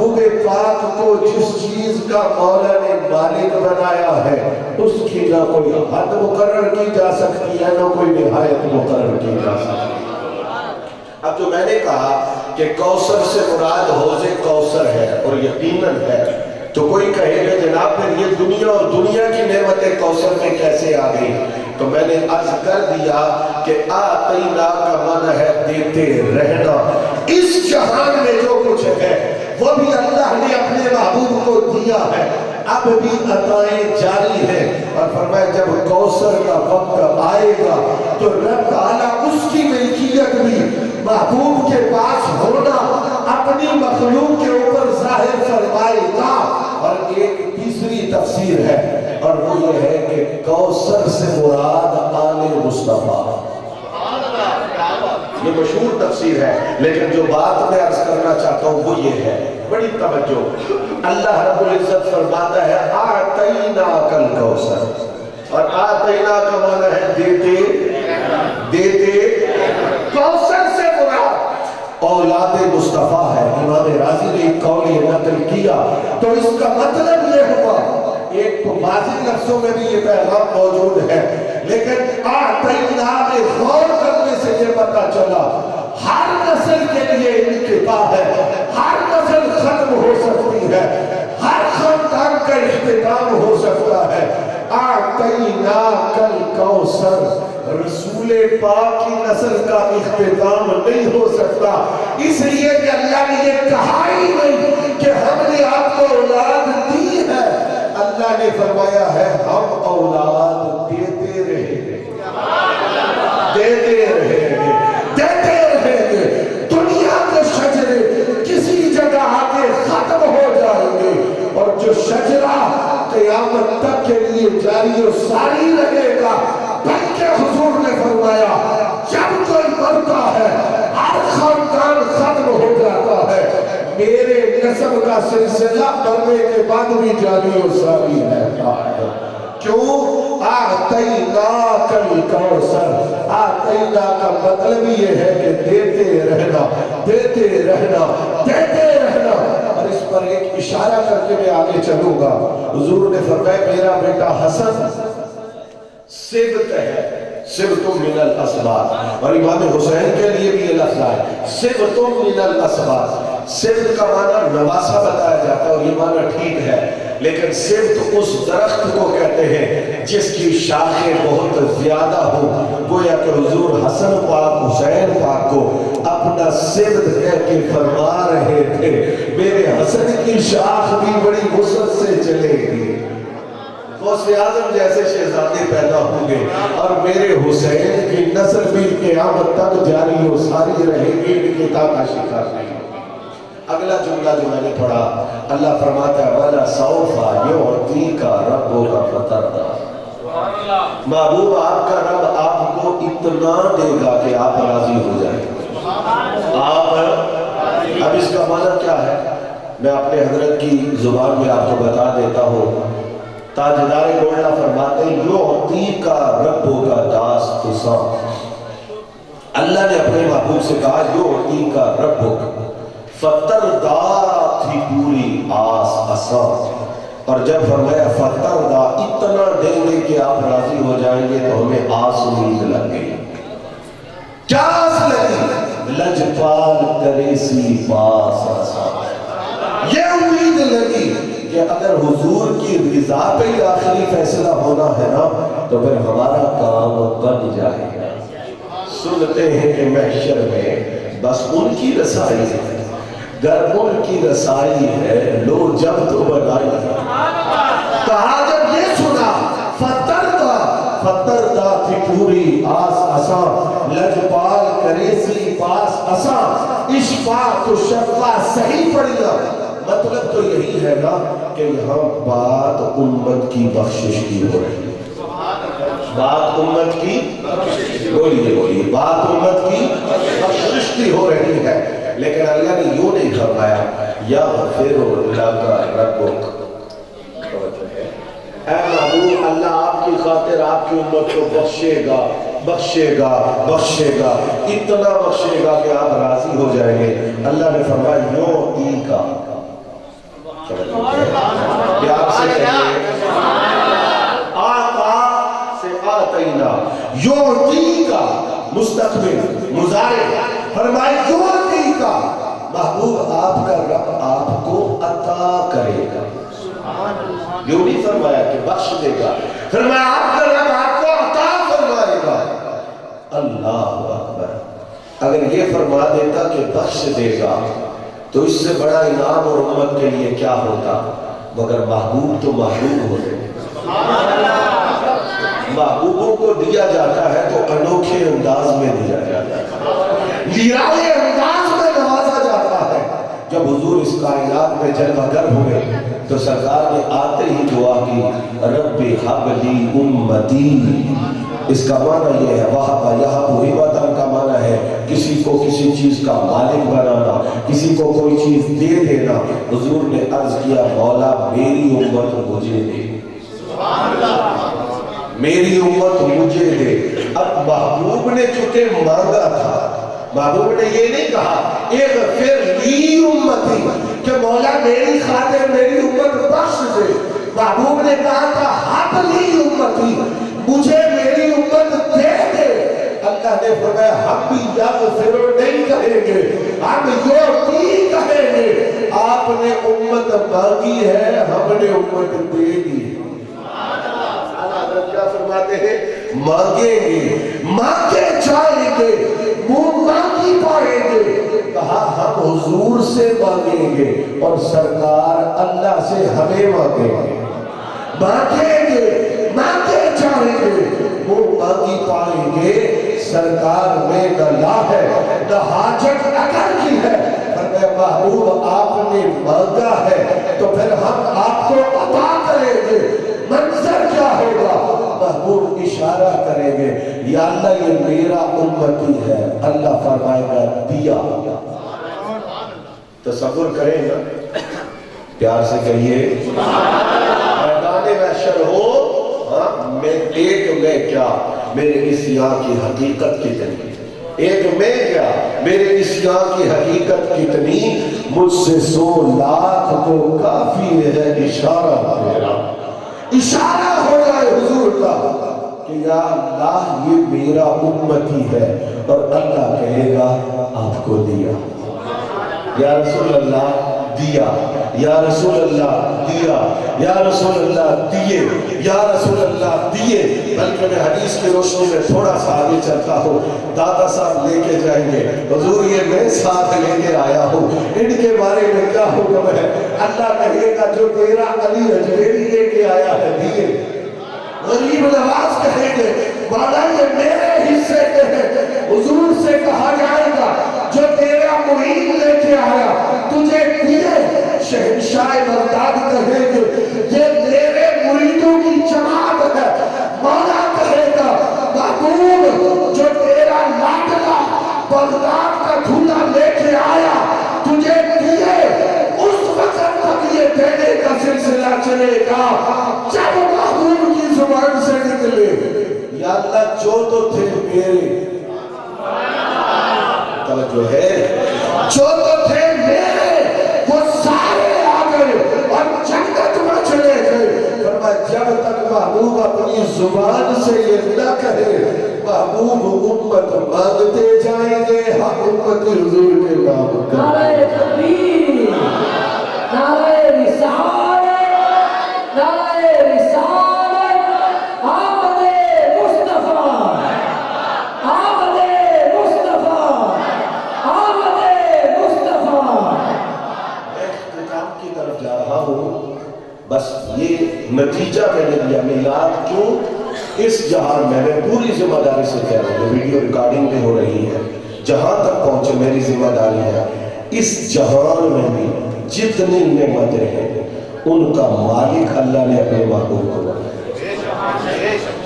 محبوب پاک کو جس چیز کا مولا نے مالک بنایا ہے اس کی نہ کوئی حد مقرر کی جا سکتی ہے نہ کوئی نہایت مقرر کی جا سکتی ہے۔ اب جو میں نے کہا کہ کوثر سے مراد حوض کوثر ہے اور یقیناً ہے، تو کوئی کہے گا جناب پھر یہ دنیا اور دنیا کی نعمتیں کوثر میں کیسے آ گئی؟ تو میں نے عرض کر دیا کہ آتینا کا معنی ہے دیتے رہنا۔ اس جہان میں جو کچھ ہے وہ بھی اللہ نے اپنے محبوب کو دیا ہے، اب بھی عطائیں جاری ہیں، اور فرمایا جب کوثر کا وقت آئے گا تو رب تعالیٰ اس کی ملکیت بھی محبوب کے پاس ہونا اپنی مخلوق کے اوپر ظاہر فرمائے گا۔ اور ایک تیسری تفسیر ہے اور وہ یہ ہے کہ کوثر سے مراد آل مصطفیٰ، یہ مشہور تفسیر ہے، لیکن جو بات میں عرض کرنا چاہتا ہوں وہ یہ ہے، بڑی توجہ، اللہ رب العزت فرماتا ہے آتینا کل کوثر، اور آتینا کا معنی ہے دیتے دیتے، کوثر سے مراد اولاد مصطفیٰ ہے۔ امام راضی نے ایک قول یہ نقل کیا تو اس کا مطلب یہ ہوا، ایک واضح لفظوں میں بھی یہ پیغام موجود ہے، لیکن آتینا میں غور کرنے سے یہ پتہ چلا ہر نسل کے لیے انقطاع ہے، ہر نسل ختم ہو سکتی ہے، ہر خاندان کا اختتام ہو سکتا ہے۔ آتینا کل کوثر، رسول پاک کی نسل کا اختتام نہیں ہو سکتا، اس لیے کہ اللہ نے یہ کہا ہی نہیں کہ ہم نے آپ کو اولاد دی ہے، اللہ نے فرمایا ہے ہم اولاد دیتے رہیں گے، دیتے رہیں گے، دیتے رہیں گے۔ دنیا کے شجرے کسی جگہ آگے ختم ہو جائیں گے اور جو شجرہ قیامت تک کے لیے جاری و ساری رہے گا، بلکہ حضور نے فرمایا جب کوئی مرتا ہے ہر خاندان ختم ہو جاتا ہے، میرے نسب کا سلسلہ مرنے کے بعد بھی جاری و ساری رہتا ہے۔ کیوں؟ آتینا کل کوثر، آتینا کا مطلب یہ ہے کہ دیتے رہنا، دیتے رہنا، دیتے رہنا۔ اور اس پر ایک اشارہ کر کے میں آگے چلوں گا، حضور نے فرمایا میرا بیٹا حسن سبت ہے، سبت من الاسباط، اور امام حسین کے لیے بھی یہ لفظ ہے سبت من الاسباط۔ سبت کا معنی نواسا بتایا جاتا ہے اور یہ معنی ٹھیک ہے، لیکن سبت اس درخت کو کہتے ہیں جس کی شاخیں بہت زیادہ ہو، گویا کہ حضور حسن پاک حسین پاک کو اپنا سبت کہہ کے فرما رہے تھے میرے حسن کی شاخ بھی بڑی وسعت سے چلے گی، غوث اعظم جیسے شہزادے پیدا ہوں گے اور میرے حسین کی نسل بھی قیامت تک جاری و ساری رہے گی، انقطاع کا شکار نہیں۔ اگلا جملہ جو میں نے پڑھا، اللہ فرماتا ہے وَلَا سَوْفَ يُعْطِيكَ رَبُّكَ فَتَرْضَىٰ، محبوب آپ کا رب آپ کو اتنا دے گا کہ آپ راضی ہو جائیں۔ آپ اب اس کا معنی کیا ہے میں اپنے حضرت کی زبان میں آپ کو بتا دیتا ہوں۔ تاجدار گولڈا فرماتے ہیں یعطیک ربک داستسا، اللہ نے اپنے محبوب سے کہا یعطیک ربک فتردا تھی پوری آس اسا، اور جب فرمایا فتردا اتنا دیں گے کہ آپ راضی ہو جائیں گے تو ہمیں آس امید لگ گئی۔ کیا آس لگی؟ لجپال کریسی پاس اسا، یہ امید لگی کہ اگر حضور کی رضا پہ ہی آخری فیصلہ ہونا ہے نا تو پھر ہمارا کام بن جائے گا۔ سنتے ہیں کہ محشر میں بس ان کی رسائی ہے، گر ان کی رسائی ہے لو جب تو بنائی ہے۔ کہا جب یہ سنا فتردہ تھی پوری آس اسا، لجپال کریسی پاس اسا، اشفا تو شفا صحیح پڑھیا۔ مطلب تو یہی ہے نا کہ یہاں بات امت کی بخشش کی ہو رہی ہے، بات امت کی بولیے بات امت کی بخشش کی ہو رہی ہے، لیکن اللہ نے یوں نہیں فرمایا یغفر لک ربک، اے محبوب اللہ آپ کی خاطر آپ کی امت کو بخشے گا بخشے گا بخشے گا، اتنا بخشے گا کہ آپ راضی ہو جائیں گے۔ اللہ نے فرمایا یعطیک، پیار سے کہیے آقا سے آتینا یعطی کا مستقبل مضارع فرمائے یعطی کا محبوب آپ کا رب آپ کو عطا کرے گا یوں نہیں فرمایا کہ بخش دے گا فرمایا آپ کا رب آپ کو عطا فرمائے گا اللہ اکبر اگر یہ فرما دیتا کہ بخش دے گا تو اس سے بڑا انعام اور امت کے لیے کیا ہوتا مگر محبوب تو محبوب ہوتے محبوبوں کو دیا جاتا ہے تو انوکھے انداز میں دیا جاتا ہے لیرائے انداز میں نوازا جاتا ہے جب حضور اس کائنات میں جلوہ گر ہوئے تو سرکار نے آتے ہی دعا کی رب حب لی امتی اس کا معنی یہ ہے وہاں یہاں ہبتن کا معنی ہے کسی کو کسی چیز کا مالک بنانا کسی کو کوئی چیز دے دینا حضور نے عرض کیا مولا میری امت مجھے دے میری امت مجھے دے اب محبوب نے چونکہ مانگا تھا محبوب نے یہ نہیں کہا اغفر لی امتی کہ مولا میری خاطر میری امت بخش دے محبوب نے کہا تھا حب لی امتی مجھے میری امت دے دے اللہ نے فرمایا ہم بھی یغفر نہیں کہیں گے ہم یعطی کہیں گے آپ نے امت مانگی ہے ہم نے امت دے دی کیا فرماتے ہیں مانگیں گے مانگے جائیں گے منہ مانگی پائیں گے کہا ہم حضور سے مانگیں گے اور سرکار اللہ سے ہمیں مانگیں گے مانگیں گے مانگے جائیں گے منہ مانگی پائیں گے سرکار میں نہ لا ہے نہ حاجت اگر کی ہے فرمایا محبوب آپ نے مانگا ہے تو پھر ہم آپ کو عطا کریں گے منظر کیا ہوگا محبوب اشارہ کریں گے یا اللہ یہ میرا امتی ہے اللہ فرمائے گا دیا تصور کریں گا پیار سے کہیے میدان محشر ہو میں ایک میں کیا میرے اس یہاں کی حقیقت کتنی ایک میں کیا میرے اس یہاں کی حقیقت کتنی مجھ سے 100 لاکھ تو کافی ہے اشارہ میرا اشارہ ہو جائے حضور کا کہ یا اللہ یہ میرا امتی ہے اور اللہ کہے گا آپ کو دیا یا رسول اللہ دیا یا رسول اللہ دیا یا رسول اللہ دیے یا رسول اللہ دیے بلکہ میں حدیث کی روشنی میں تھوڑا سا آگے چلتا ہوں دادا صاحب لے کے جائیں گے حضور یہ میں ساتھ لے کے آیا ہوں ان کے بارے میں کیا حکم ہے اللہ کہے گا جو تیرا علی اجمیری لے کے آیا ہے دیے غریب نواز کہیں گے بالا یہ میرے حصے کے ہیں حضور سے کہا جائے گا جو تیرا معین لے کے آیا تجھے دیے شہنشاہ بغداد کہیں گے یہ میرے مریدوں کی جماعت ہے مولا کہے گا محبوب جو تیرا لاڈلا بغداد کا دھولا لے کے آیا تجھے دیے اس وقت تک یہ دینے کا سلسلہ چلے گا جب محبوب کی زبان سے نکلے یا اللہ جو تو تھے میرے توجہ ہے جو تو تھے میرے وہ سارے آ گئے اور جنت میں چلے گئے فرمایا جب تک محبوب اپنی زبان سے یہ نہ کہے محبوب امت مانگتے جائیں گے ہم امت حضور کے نام کریں نعرہ تکبیر نعرہ رسالت نعرہ رسالت آمد مصطفیٰ آمد مصطفیٰ آمد مصطفیٰ میں اختتام کی طرف جا رہا ہوں بس یہ نتیجہ میں نے دیا میلاد کیوں اس جہان میں پوری ذمہ داری سے کہہ رہا ہوں ویڈیو ریکارڈنگ بھی ہو رہی ہے جہاں تک پہنچے میری ذمہ داری ہے اس جہان میں بھی جتنی نعمتیں ہیں ان کا مالک اللہ نے اپنے محبوب کو بنایا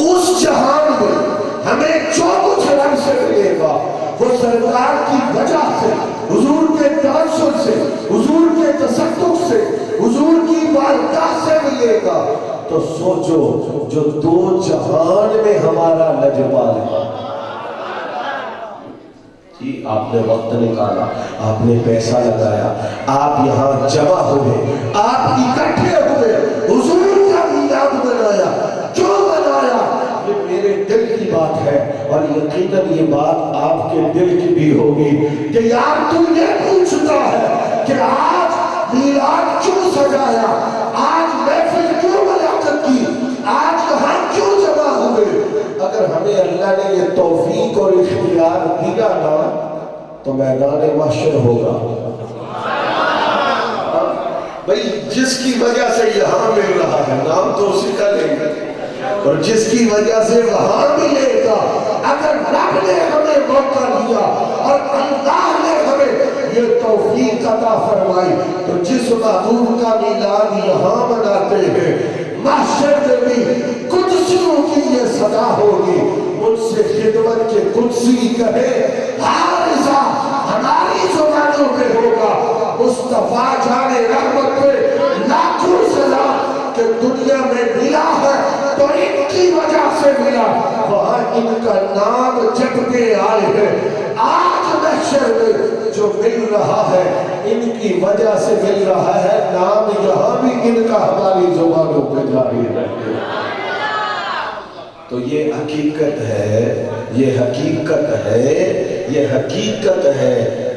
اس جہان میں ہمیں جو کچھ رب سے ملے گا وہ سرکار کی وجہ سے حضور کے تناسل سے حضور کے تصدق سے حضور کی بارگاہ سے ملے گا تو سوچو جو 2 جہان میں ہمارا لجپال ہے جی آپ نے وقت نکالا، آپ نے پیسہ لگایا، آپ یہاں جمع ہوئے، آپ اکٹھے ہوئے، حضور کا میلاد منایا، جو منایا یہ میرے دل کی بات ہے، اور یقیناً یہ بات آپ کے دل کی بھی ہوگی کہ یار تو یہ پوچھتا ہے کہ آج میلاد کیوں سجایا، آج محفل کیوں منعقد کی، آج یہاں کیوں جمع ہوئے۔ اگر ہمیں اللہ نے یہ توفیق اور اختیار دیا نا تو میدان محشر ہوگا بھئی، جس کی وجہ سے یہاں مل رہا ہے نام تو اسی کا لیں گے، اور جس کی وجہ سے وہاں ملے گا۔ اگر رب نے ہمیں موقع دیا اور اللہ نے ہمیں یہ توفیق عطا فرمائی تو جس محبوب کا میلاد یہاں مناتے ہیں محشر میں بھی قدسیوں کی یہ صدا ہوگی، ان سے خدمت کے قدسی کہے حارثہ ہماری زبانوں پہ ہوگا، مصطفیٰ جان رحمت پہ لاکھوں سلام کہ دنیا میں ملا ہے تو ان کی وجہ سے ملا، وہاں ان کا نام جپتے آئے ہیں۔ آج محشر میں جو مل رہا ہے ان کی وجہ سے مل رہا ہے، نام یہاں بھی ان کا ہماری زبانوں پہ جاری رہے۔ تو یہ حقیقت ہے، یہ حقیقت ہے، یہ حقیقت ہے،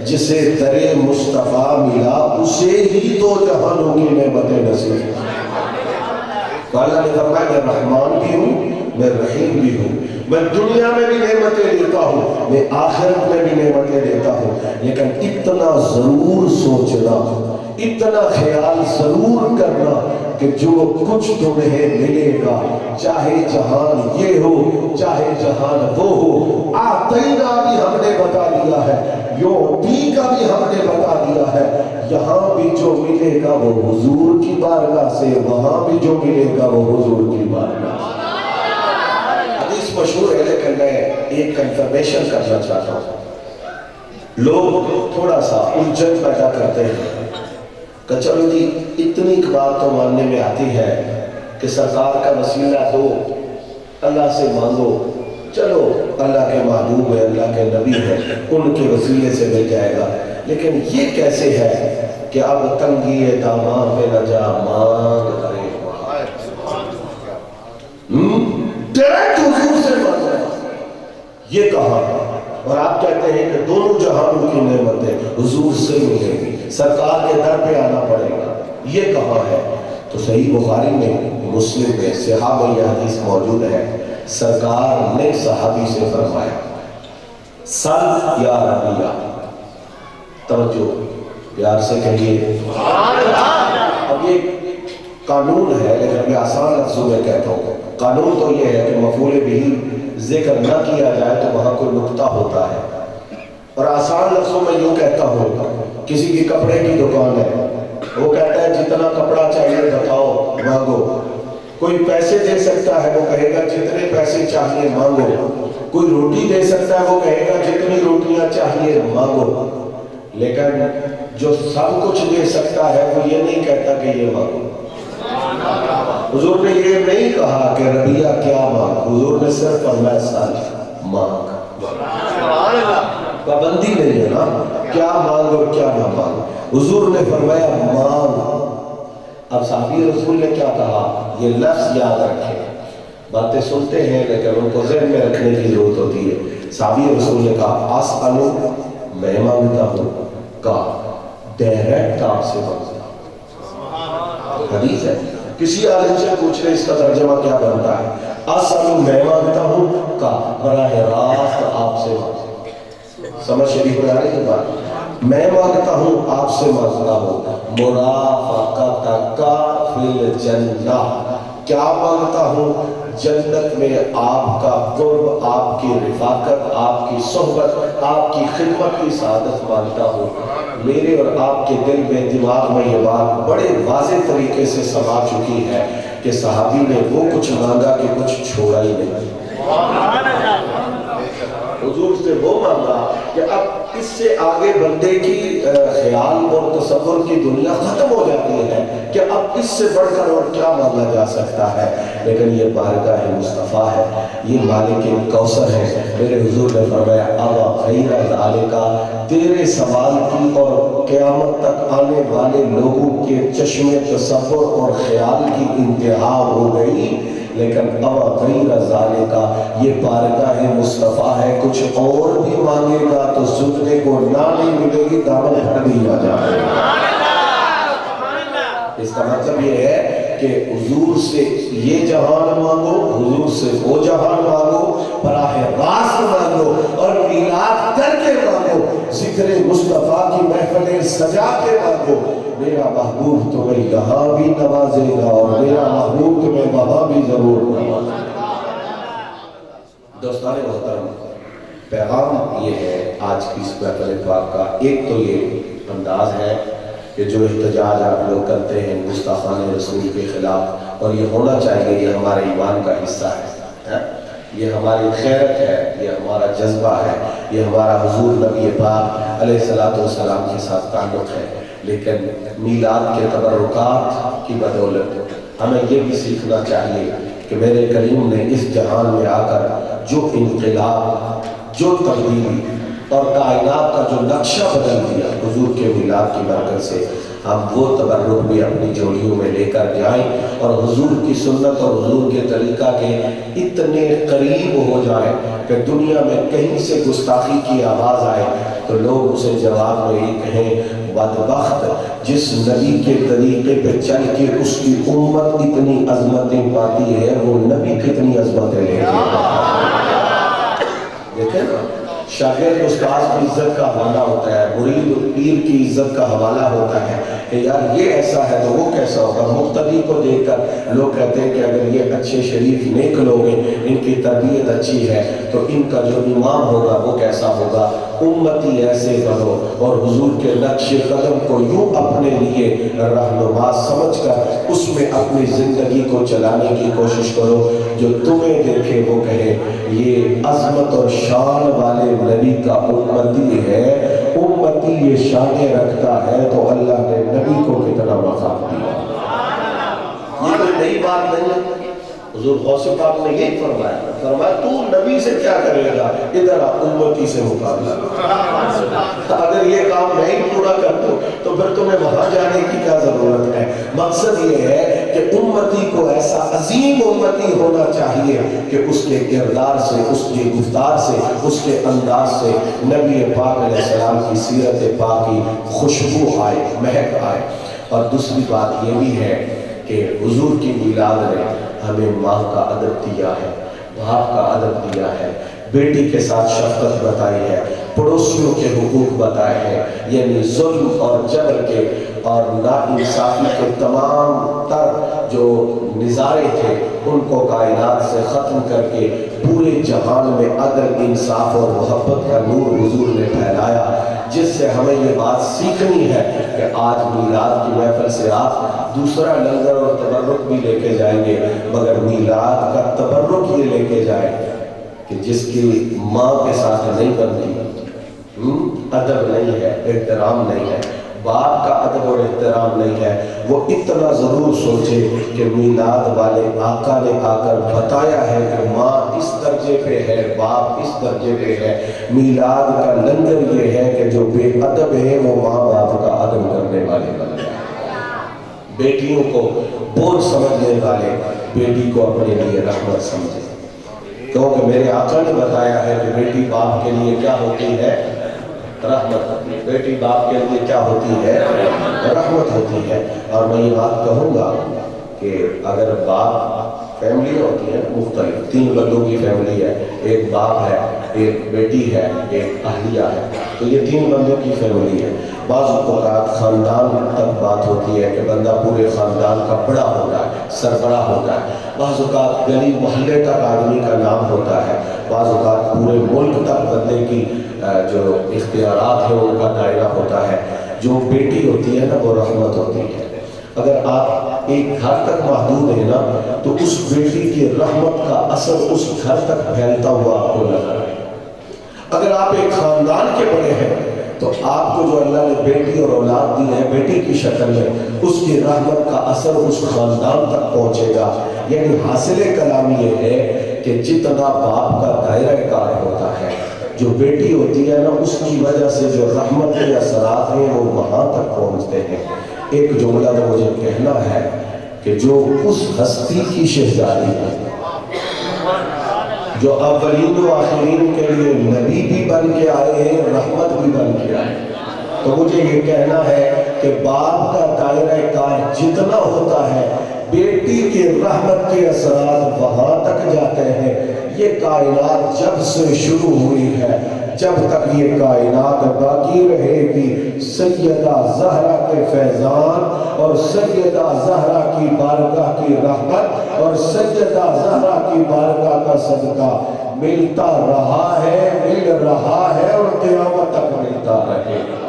جسے در مصطفیٰ ملا اسے ہی تو جہانوں کی نعمتیں نصیب۔ تو اللہ نے فرمایا میں رحمان بھی ہوں، میں رحیم بھی ہوں، میں دنیا میں بھی نعمتیں دیتا ہوں، میں آخرت میں بھی نعمتیں دیتا ہوں، لیکن اتنا ضرور سوچنا، اتنا خیال ضرور کرنا کہ جو کچھ تمہیں ملے گا چاہے جہان یہ ہو چاہے جہان وہ ہو، آتینا بھی ہم نے بتا دیا ہے، یعطی کا بھی ہم نے بتا دیا ہے، یہاں بھی جو ملے گا وہ حضور کی بارگاہ سے، وہاں بھی جو ملے گا وہ حضور کی بارگاہ سے۔ حدیث مشہور ہے لیکن میں ایک کنفرمیشن کرنا چاہتا ہوں۔ لوگ تھوڑا سا الجھن پیدا کرتے ہیں کہ چلو جی اتنی بات تو ماننے میں آتی ہے کہ سرکار کا وسیلہ دو، اللہ سے مانگو، چلو اللہ کے محبوب ہے، اللہ کے نبی ہے، ان کے وسیلے سے مل جائے گا، لیکن یہ کیسے ہے کہ اب تنگی داماں پہ نہ جا مانگ کرے ڈائریکٹ حضور سے مانگنا، یہ کہا، اور آپ کہتے ہیں کہ دونوں جہانوں کی نعمتیں حضور سے ملیں گی، سرکار کے در پہ آنا پڑے گا، یہ کہا ہے۔ تو صحیح بخاری میں مسلم میں صحابہ یہ حدیث موجود ہے، سرکار نے صحابی سے فرمایا سل یا ربیہ، توجہ پیار سے کہیے، اب یہ قانون ہے لیکن میں آسان لفظوں میں کہتا ہوں، قانون تو یہ ہے کہ مفعول بھی ذکر نہ کیا جائے تو وہاں کوئی نقطہ ہوتا ہے، اور آسان لفظوں میں یوں کہتا ہوں، کسی کی کپڑے کی دکان ہے، وہ کہتا ہے جتنا کپڑا چاہیے بتاؤ مانگو، کوئی پیسے دے سکتا ہے وہ کہے گا جتنے پیسے چاہیے مانگو، کوئی روٹی دے سکتا ہے وہ کہے گا جتنی روٹیاں چاہیے مانگو، لیکن جو سب کچھ دے سکتا ہے وہ یہ نہیں کہتا کہ یہ مانگو۔ حضور نے یہ نہیں کہا کہ ربیہ کیا مانگ، حضور نے صرف فرمایا سال مانگ، پابندی نہیں ہے نا کیا مانگ اور کیا نہ مانگ، حضور نے فرمایا مانگ۔ اب صحابی رسول نے کیا کہا، یہ لفظ یاد رکھیں، باتیں سنتے ہیں لیکن ان کو ذہن میں رکھنے کی ضرورت ہوتی ہے۔ صحابی رسول نے کہا اسألو میں مانگتا ہوں، کہا ڈائریکٹ آپ سے مانگتا ہوں، حدیث ہے، کسی عالم سے پوچھ رہے اس کا ترجمہ کیا بنتا ہے، اسألو میں مانگتا ہوں، کہا براہ راست آپ سے مانگتا ہوں، سمجھ شریف میں آ رہی ہے بات، میں مانگتا ہوں آپ سے مانگتا ہوں مرافقتک فی الجنہ، کیا مانگتا ہوں جنت میں آپ کا قرب، آپ کی رفاقت، آپ کی صحبت، آپ کی خدمت کی سعادت مانگتا ہوں۔ میرے اور آپ کے دل میں دماغ میں یہ بات بڑے واضح طریقے سے سما چکی ہے کہ صحابی نے وہ کچھ مانگا کہ کچھ چھوڑا ہی نہیں، حضور سے وہ مانگا کہ اب اس سے آگے بندے کی خیال اور تصور کی دنیا ختم ہو جاتی ہے کہ اب اس سے بڑھ کر اور کیا مانگا جا سکتا ہے. لیکن یہ بارگاہ مصطفیٰ ہے، یہ مالک کوثر ہے. میرے حضور نے فرمایا ابا غیر ذالک، تیرے سوال کی اور قیامت تک آنے والے لوگوں کے چشم تصور اور خیال کی انتہا ہو گئی، لیکن ابا غیر ذالک، یہ بارگاہ مصطفیٰ ہے، کچھ اور بھی مانگے گا تو سننے کو نہ نہیں ملے گی، دامن بھر دیا جائے گا. اس کا مطلب یہ ہے کہ حضور سے یہ جہان مانگو، حضور سے وہ جہان مانگو، براہ راست مانگو اور میلاد کر کے مانگو، ذکر مصطفیٰ کی محفلیں سجا کے مانگو. میرا محبوب تمہیں یہاں بھی نوازے گا اور میرا محبوب تمہیں وہاں بھی ضرور نوازے گا. دوستان محترم، پیغام یہ ہے آج کی اس محفل پاک کا. ایک تو یہ انداز ہے کہ جو احتجاج آپ لوگ کرتے ہیں گستاخان رسول کے خلاف، اور یہ ہونا چاہیے، یہ ہمارے ایمان کا حصہ ہے، یہ ہماری خیرت ہے، یہ ہمارا جذبہ ہے، یہ ہمارا حضور نبی پاک علیہ السلام کے ساتھ تعلق ہے. لیکن میلاد کے تبرکات کی بدولت ہمیں یہ بھی سیکھنا چاہیے کہ میرے کریم نے اس جہان میں آ کر جو انقلاب، جو تبدیلی اور کائنات کا جو نقشہ بدل دیا حضور کے میلاد کی برکت سے، ہم وہ تبرک بھی اپنی جوڑیوں میں لے کر جائیں اور حضور کی سنت اور حضور کے طریقہ کے اتنے قریب ہو جائیں کہ دنیا میں کہیں سے گستاخی کی آواز آئے تو لوگ اسے جواب میں یہ کہیں بدبخت، جس نبی کے طریقے پہ چل کے اس کی امت اتنی عظمتیں پاتی ہے، وہ نبی کتنی عظمتیں لے کے دیکھیں نا. شاگرد استاذ کی عزت کا حوالہ ہوتا ہے، مرید پیر کی عزت کا حوالہ ہوتا ہے کہ یار یہ ایسا ہے تو وہ کیسا ہوگا. مقتدی کو دیکھ کر لوگ کہتے ہیں کہ اگر یہ اچھے شریف نیک لوگ ہیں، ان کی تربیت اچھی ہے تو ان کا جو امام ہوگا وہ کیسا ہوگا. امتی ایسے بنو اور حضور کے نقش قدم کو یوں اپنے لیے رہنما سمجھ کر اس میں اپنی زندگی کو چلانے کی کوشش کرو. جو تمہیں دیکھے وہ کہے یہ عظمت اور شان والے نبی کا امتی ہے. امتی یہ شانیں رکھتا ہے تو اللہ نے نبی کو کتنا مقام دیا. یہ کوئی نئی بات نہیں ہے. حضور غوث پاک نے یہی فرمایا تو نبی سے کیا کرے گا، ادھر امتی سے مقابلہ. اگر یہ کام نہیں پورا کر دو تو پھر تمہیں وہاں جانے کی کیا ضرورت ہے. مقصد یہ ہے کہ امتی کو ایسا عظیم امتی ہونا چاہیے کہ اس کے کردار سے، اس کی گفتار سے، اس کے انداز سے نبی پاک علیہ السلام کی سیرت پاک کی خوشبو آئے، مہک آئے. اور دوسری بات یہ بھی ہے کہ حضور کی میلاد نے ہمیں ماں کا ادب دیا ہے، باپ کا ادب دیا ہے، بیٹی کے ساتھ شفقت بتائی ہے، پڑوسیوں کے حقوق بتائے ہیں. یعنی ظلم اور جبر کے اور ناانصافی کے تمام تر جو نظارے تھے ان کو کائنات سے ختم کر کے پورے جہان میں عدل، انصاف اور محبت کا نور حضور نے پھیلایا. جس سے ہمیں یہ بات سیکھنی ہے کہ آج میلاد کی محفل سے آپ دوسرا لنگر اور تبرک بھی لے کے جائیں گے، مگر میلاد کا تبرک یہ لے کے جائیں کہ جس کی ماں کے ساتھ نہیں بنتی، ادب نہیں ہے، احترام نہیں ہے، باپ کا ادب اور احترام نہیں ہے، وہ اتنا ضرور سوچے کہ میلاد والے آقا نے آ کر بتایا ہے کہ ماں اس درجے پہ ہے، باپ اس درجے پہ ہے. میلاد کا لنگر یہ ہے کہ جو بے ادب ہے وہ ماں باپ کا ادب کرنے والے بن جائے. بیٹیوں کو بوجھ سمجھنے والے بیٹی کو اپنے لیے رحمت سمجھے، کیونکہ میرے آقا نے بتایا ہے کہ بیٹی باپ کے لیے کیا ہوتی ہے، رحمت. بیٹی باپ کے لیے کیا ہوتی ہے، رحمت ہوتی ہے. اور میں یہ بات کہوں گا کہ اگر باپ، فیملی ہوتی ہے مختلف، 3 بندوں کی فیملی ہے، ایک باپ ہے، ایک بیٹی ہے، ایک اہلیہ ہے، تو یہ 3 بندوں کی فیملی ہے. بعض اوقات خاندان تک بات ہوتی ہے کہ بندہ پورے خاندان کا بڑا ہوتا ہے، سربراہ ہوتا ہے. بعض اوقات گلی محلے تک آدمی کا نام ہوتا ہے. بعض اوقات پورے ملک تک بندے کی جو اختیارات ہیں ان کا دائرہ ہوتا ہے. جو بیٹی ہوتی ہے نا وہ رحمت ہوتی ہے. اگر آپ ایک گھر تک محدود ہیں نا تو اس بیٹی کی رحمت کا اثر اس گھر تک پھیلتا ہوا آپ کو نظر آئے. اگر آپ ایک خاندان کے بڑے ہیں تو آپ کو جو اللہ نے بیٹی اور اولاد دی ہے بیٹی کی شکل میں، اس کی رحمت کا اثر اس خاندان تک پہنچے گا۔ یعنی حاصل کلام یہ ہے کہ جتنا باپ کا دائرہ کار ہوتا ہے، جو بیٹی ہوتی ہے نا، اس کی وجہ سے جو رحمت کے اثرات ہیں وہ وہاں تک پہنچتے ہیں۔ ایک جملہ تو مجھے کہنا ہے کہ جو اس ہستی کی شہزادی ہے جو اولین و آخرین کے لیے نبی بھی بن کے آئے ہیں، رحمت بھی بن کے آئے، تو مجھے یہ کہنا ہے کہ باپ کا دائرہ کار جتنا ہوتا ہے، بیٹی کے رحمت کے اثرات وہاں تک جاتے ہیں۔ یہ کائنات جب سے شروع ہوئی ہے، جب تک یہ کائنات باقی رہے گی، سیدہ زہرا کے فیضان اور سیدہ زہرا کی بارگاہ کی رحمت اور سیدہ زہرا کی بارگاہ کا صدقہ ملتا رہا ہے، مل رہا ہے اور قیامت تک ملتا رہے گا۔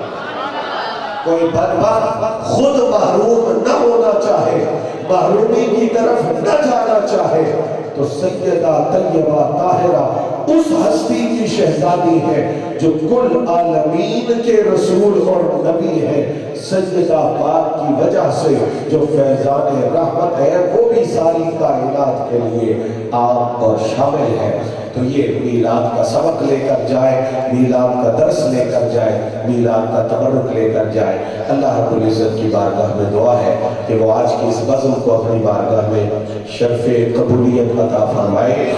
کوئی بدبخت خود محروم نہ ہونا چاہے، محرومی کی طرف نہ جانا چاہے، تو سیدہ طیبہ طاہرہ اس ہستی کی شہزادی ہے جو کل عالمین کے رسول اور نبی ہے۔ سیدہ پاک کی وجہ سے جو فیضان رحمت ہے وہ بھی ساری کائنات کے لیے عام اور شامل ہے۔ تو یہ میلاد کا سبق لے کر جائے، میلاد کا درس لے کر جائے، میلاد کا تبرک لے کر جائے۔ اللہ رب العزت کی بارگاہ میں دعا ہے کہ وہ آج کی اس بزم کو اپنی بارگاہ میں شرف قبولیت عطا فرمائے،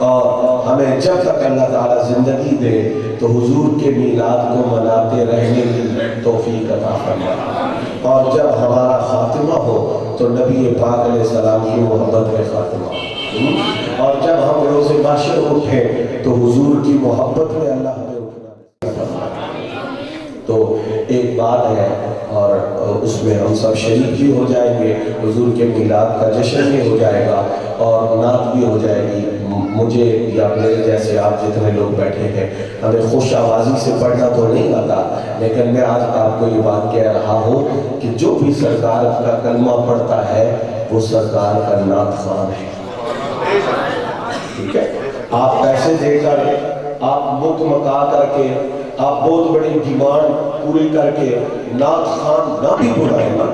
اور ہمیں جب تک اللہ تعالیٰ زندگی دے تو حضور کے میلاد کو مناتے رہنے کی توفیق عطا فرمائے، اور جب ہمارا خاتمہ ہو تو نبی پاک علیہ السلام کی محبت میں خاتمہ ہو، اور جب ہم روز محشر اٹھیں تو حضور کی محبت میں اللہ ہمیں اٹھنا۔ تو ایک بات ہے اور اس میں ہم سب شریک بھی ہو جائیں گے، حضور کے میلاد کا جشن بھی ہو جائے گا اور نعت بھی ہو جائے گی۔ مجھے یا میرے جیسے آپ جتنے لوگ بیٹھے ہیں، ہمیں خوش آوازی سے پڑھنا تو نہیں آتا، لیکن میں آج آپ کو یہ بات کہہ رہا ہوں کہ جو بھی سرکار کا کلمہ پڑھتا ہے وہ سرکار کا نعت خوان ہے۔ ٹھیک ہے، آپ پیسے دے کر، آپ مک مکا کر کے، آپ بہت بڑی ڈیمانڈ پوری کر کے نعت خوان نہ بھی بلائیں نا۔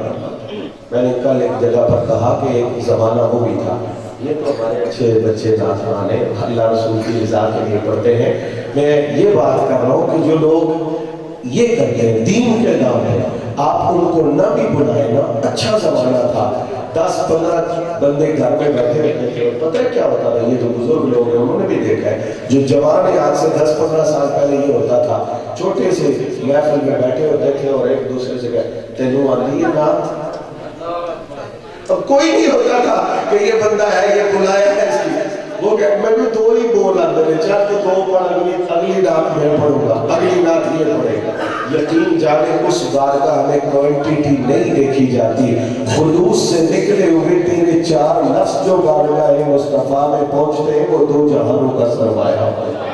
میں نے کل ایک جگہ پر کہا کہ ایک زمانہ وہ بھی تھا، یہ تو ہمارے اچھے بچے نعت خوان ہیں، اللہ رسول کی رضا کے لیے پڑھتے ہیں۔ میں یہ بات کر رہا ہوں کہ جو لوگ یہ کرتے ہیں دین کے نام ہے، آپ ان کو نہ بھی بلائیں نا۔ اچھا زمانہ تھا، 10-15 بندے گھر میں بیٹھے رہتے تھے، اور پتہ ہے کیا ہوتا تھا؟ یہ جو بزرگ لوگ ہیں انہوں نے بھی دیکھا ہے، جو جوان ہے آج سے 10-15 سال پہلے یہ ہوتا تھا، چھوٹے سے محفل میں بیٹھے ہوتے تھے اور ایک دوسرے سے کہتے تینوں آتی ہے نعت۔ اب کوئی نہیں ہوتا تھا کہ یہ بندہ ہے، یہ بلایا ہے اس کی، وہ کہ میں بھی 2 ہی بول آتا ہے، چل تو 2 پڑھ، اگلی نعت میں پڑھوں گا، اگلی نعت یہ پڑھے گا۔ یقین جانے اس بارگاہ میں کوانٹیٹی نہیں دیکھی جاتی، خلوص سے نکلے ہوئے تیرے 4 لفظ جو بارگاہ مصطفیٰ میں پہنچتے ہیں وہ 2 جہانوں کا سرمایہ ہوتا ہے۔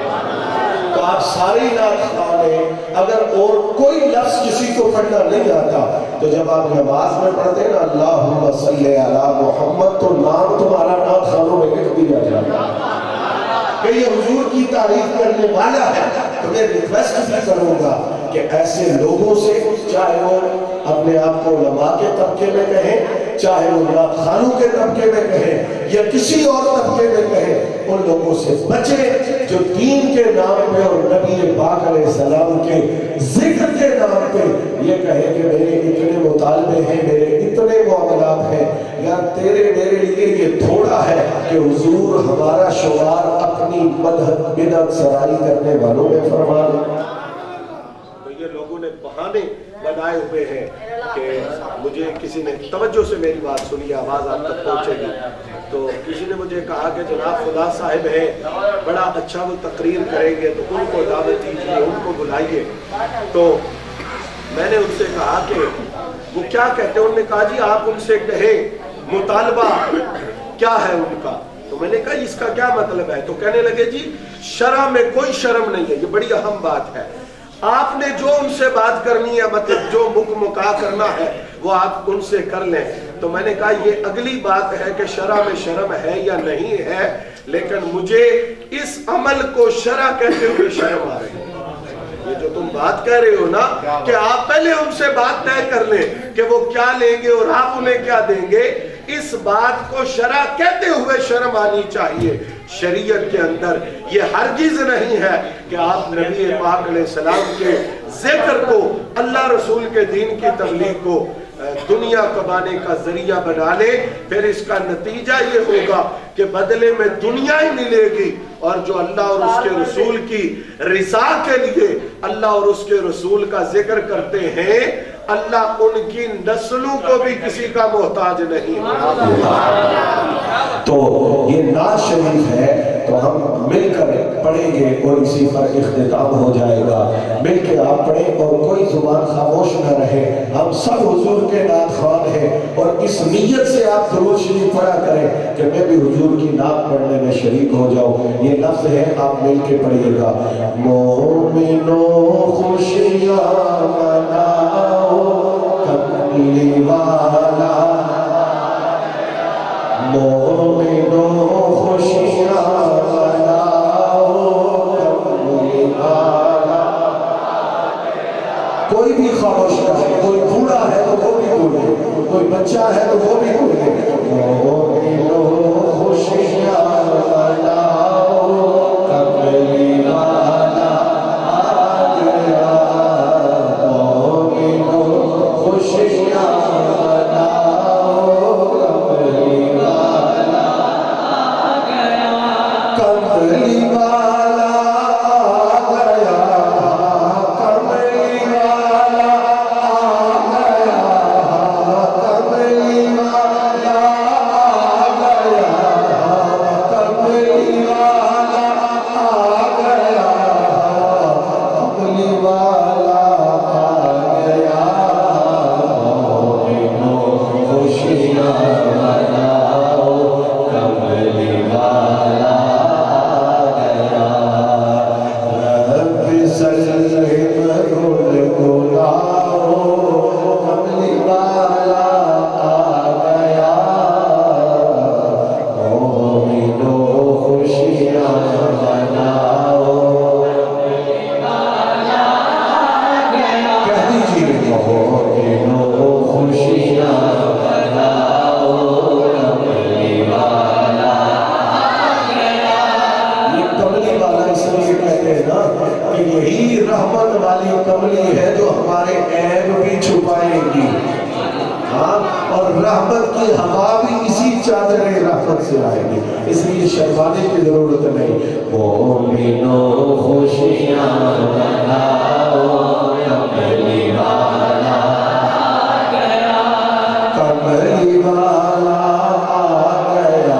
تو آپ ساری نعت خوان ہیں، اگر اور کوئی لفظ کسی کو پڑھنا نہیں آتا تو جب آپ نماز میں پڑھتے ہیں نا اللہم صلی علی محمد، تو نام تمہارا نعت خوانوں میں لکھ دیا جاتا ہے کہ یہ حضور کی تعریف کرنے والا ہے۔ تو میں ریکویسٹ بھی کروں گا کہ ایسے لوگوں سے، چاہے وہ اپنے آپ کو علماء کے طبقے میں کہیں، چاہے وہ نعت خوانوں کے طبقے میں کہیں یا کسی اور طبقے میں کہیں، ان لوگوں سے بچیں جو دین کے نام پہ اور نبی پاک علیہ السلام کے ذکر کے نام پہ یہ کہیں کہ میرے اتنے مطالبے ہیں، میرے اتنے معاملات ہیں۔ یار تیرے میرے لیے یہ تھوڑا ہے کہ حضور ہمارا شمار اپنی بدعت سرائی کرنے والوں میں فرما دے۔ تو یہ لوگوں نے بہانے بنائے ہوئے ہیں کہ مجھے کسی نے، توجہ سے میری بات سنیے، آواز آپ تک پہنچے گی، تو کسی نے مجھے کہا کہ جناب خدا صاحب ہے، بڑا اچھا وہ تقریر کریں گے تو ان کو دعوت دیجیے، ان کو بلائیے۔ تو میں نے ان سے کہا کہ وہ کیا کہتے ہیں؟ انہوں نے کہا جی آپ ان سے کہیں مطالبہ کیا ہے ان کا؟ تو میں نے کہا اس کا کیا مطلب ہے؟ تو کہنے لگے جی شرع میں کوئی شرم نہیں ہے، یہ بڑی اہم بات ہے، آپ نے جو ان سے بات کرنی ہے، مطلب جو مکا کرنا ہے وہ آپ ان سے کر لیں، تو میں نے کہا یہ اگلی بات ہے کہ شرع میں شرم ہے یا نہیں ہے، لیکن مجھے اس عمل کو شرع کہتے ہوئے شرم آ رہی ہے۔ یہ جو تم بات کہہ رہے ہو نا کہ آپ پہلے ان سے بات طے کر لیں کہ وہ کیا لیں گے اور آپ انہیں کیا دیں گے، اس بات کو شرع کہتے ہوئے شرم آنی چاہیے۔ شریعت کے اندر یہ ہرگز نہیں ہے کہ آپ نبی پاک علیہ السلام کے ذکر کو، اللہ رسول کے دین کی تبلیغ کو دنیا کمانے کا ذریعہ بنا لے، پھر اس کا نتیجہ یہ ہوگا کہ بدلے میں دنیا ہی ملے گی، اور جو اللہ اور اس کے رسول کی رضا کے لیے اللہ اور اس کے رسول کا ذکر کرتے ہیں، اللہ ان کی نسلوں کو بھی کسی کا محتاج نہیں ہوگا۔ تو یہ نعت شریف ہے، تو ہم مل کر پڑھیں گے اور اسی پر اختتام ہو جائے گا۔ مل کے آپ پڑھیں اور کوئی زبان خاموش نہ رہے، ہم سب حضور کے نعت خوان ہیں، اور اس نیت سے آپ درود شریف پڑھا کریں کہ میں بھی حضور کی نعت پڑھنے میں شریک ہو جاؤں۔ یہ لفظ ہے، آپ مل کے پڑھیے گا۔ مومنو خوشیاں مناؤ کملی والا، مومنو خوشیاں مناؤ کملی والا۔ کوئی بھی خاموش نہ ہے، کوئی بوڑھا ہے تو وہ بھی بولے، کوئی بچہ ہے تو وہ بھی بولے۔ مومنو خوشیاں مناؤ کملی والا آ گیا، مومنو خوشیاں مناؤ کملی والا آ گیا، کملی والا آ گیا، کملی والا آ گیا، کملی والا آ گیا، کملی والا آ گیا، کملی والا آ گیا، مومنو خوشیاں مناؤ کملی والا آ گیا، رب سلم رول گلاؤ کملی والا آ گیا، مومنو خوشیاں مناؤ کملی والا آ گیا، کہہ دیجیے مومنو خوشیاں مناؤ کملی والا آ گیا۔ یہ کملی والا اس لیے کہتے ہیں نا کہ یہی رحمت والی کملی ہے جو ہمارے عیب بھی چھپائے گی، ہاں، اور رحمت کی ہوا بھی اسی چادر رحمت سے آئے گی، اس لیے شرمانے کی ضرورت نہیں۔ مومنو خوشیاں مناؤ کملی والا آ گیا، کملی والا آ گیا،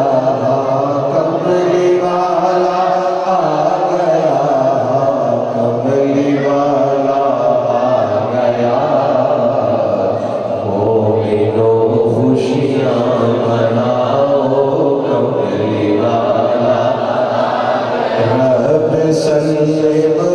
کملی والا آ گیا، کملی والا آ گیا، مومنو خوشیاں مناؤ کملی والا، رب سلم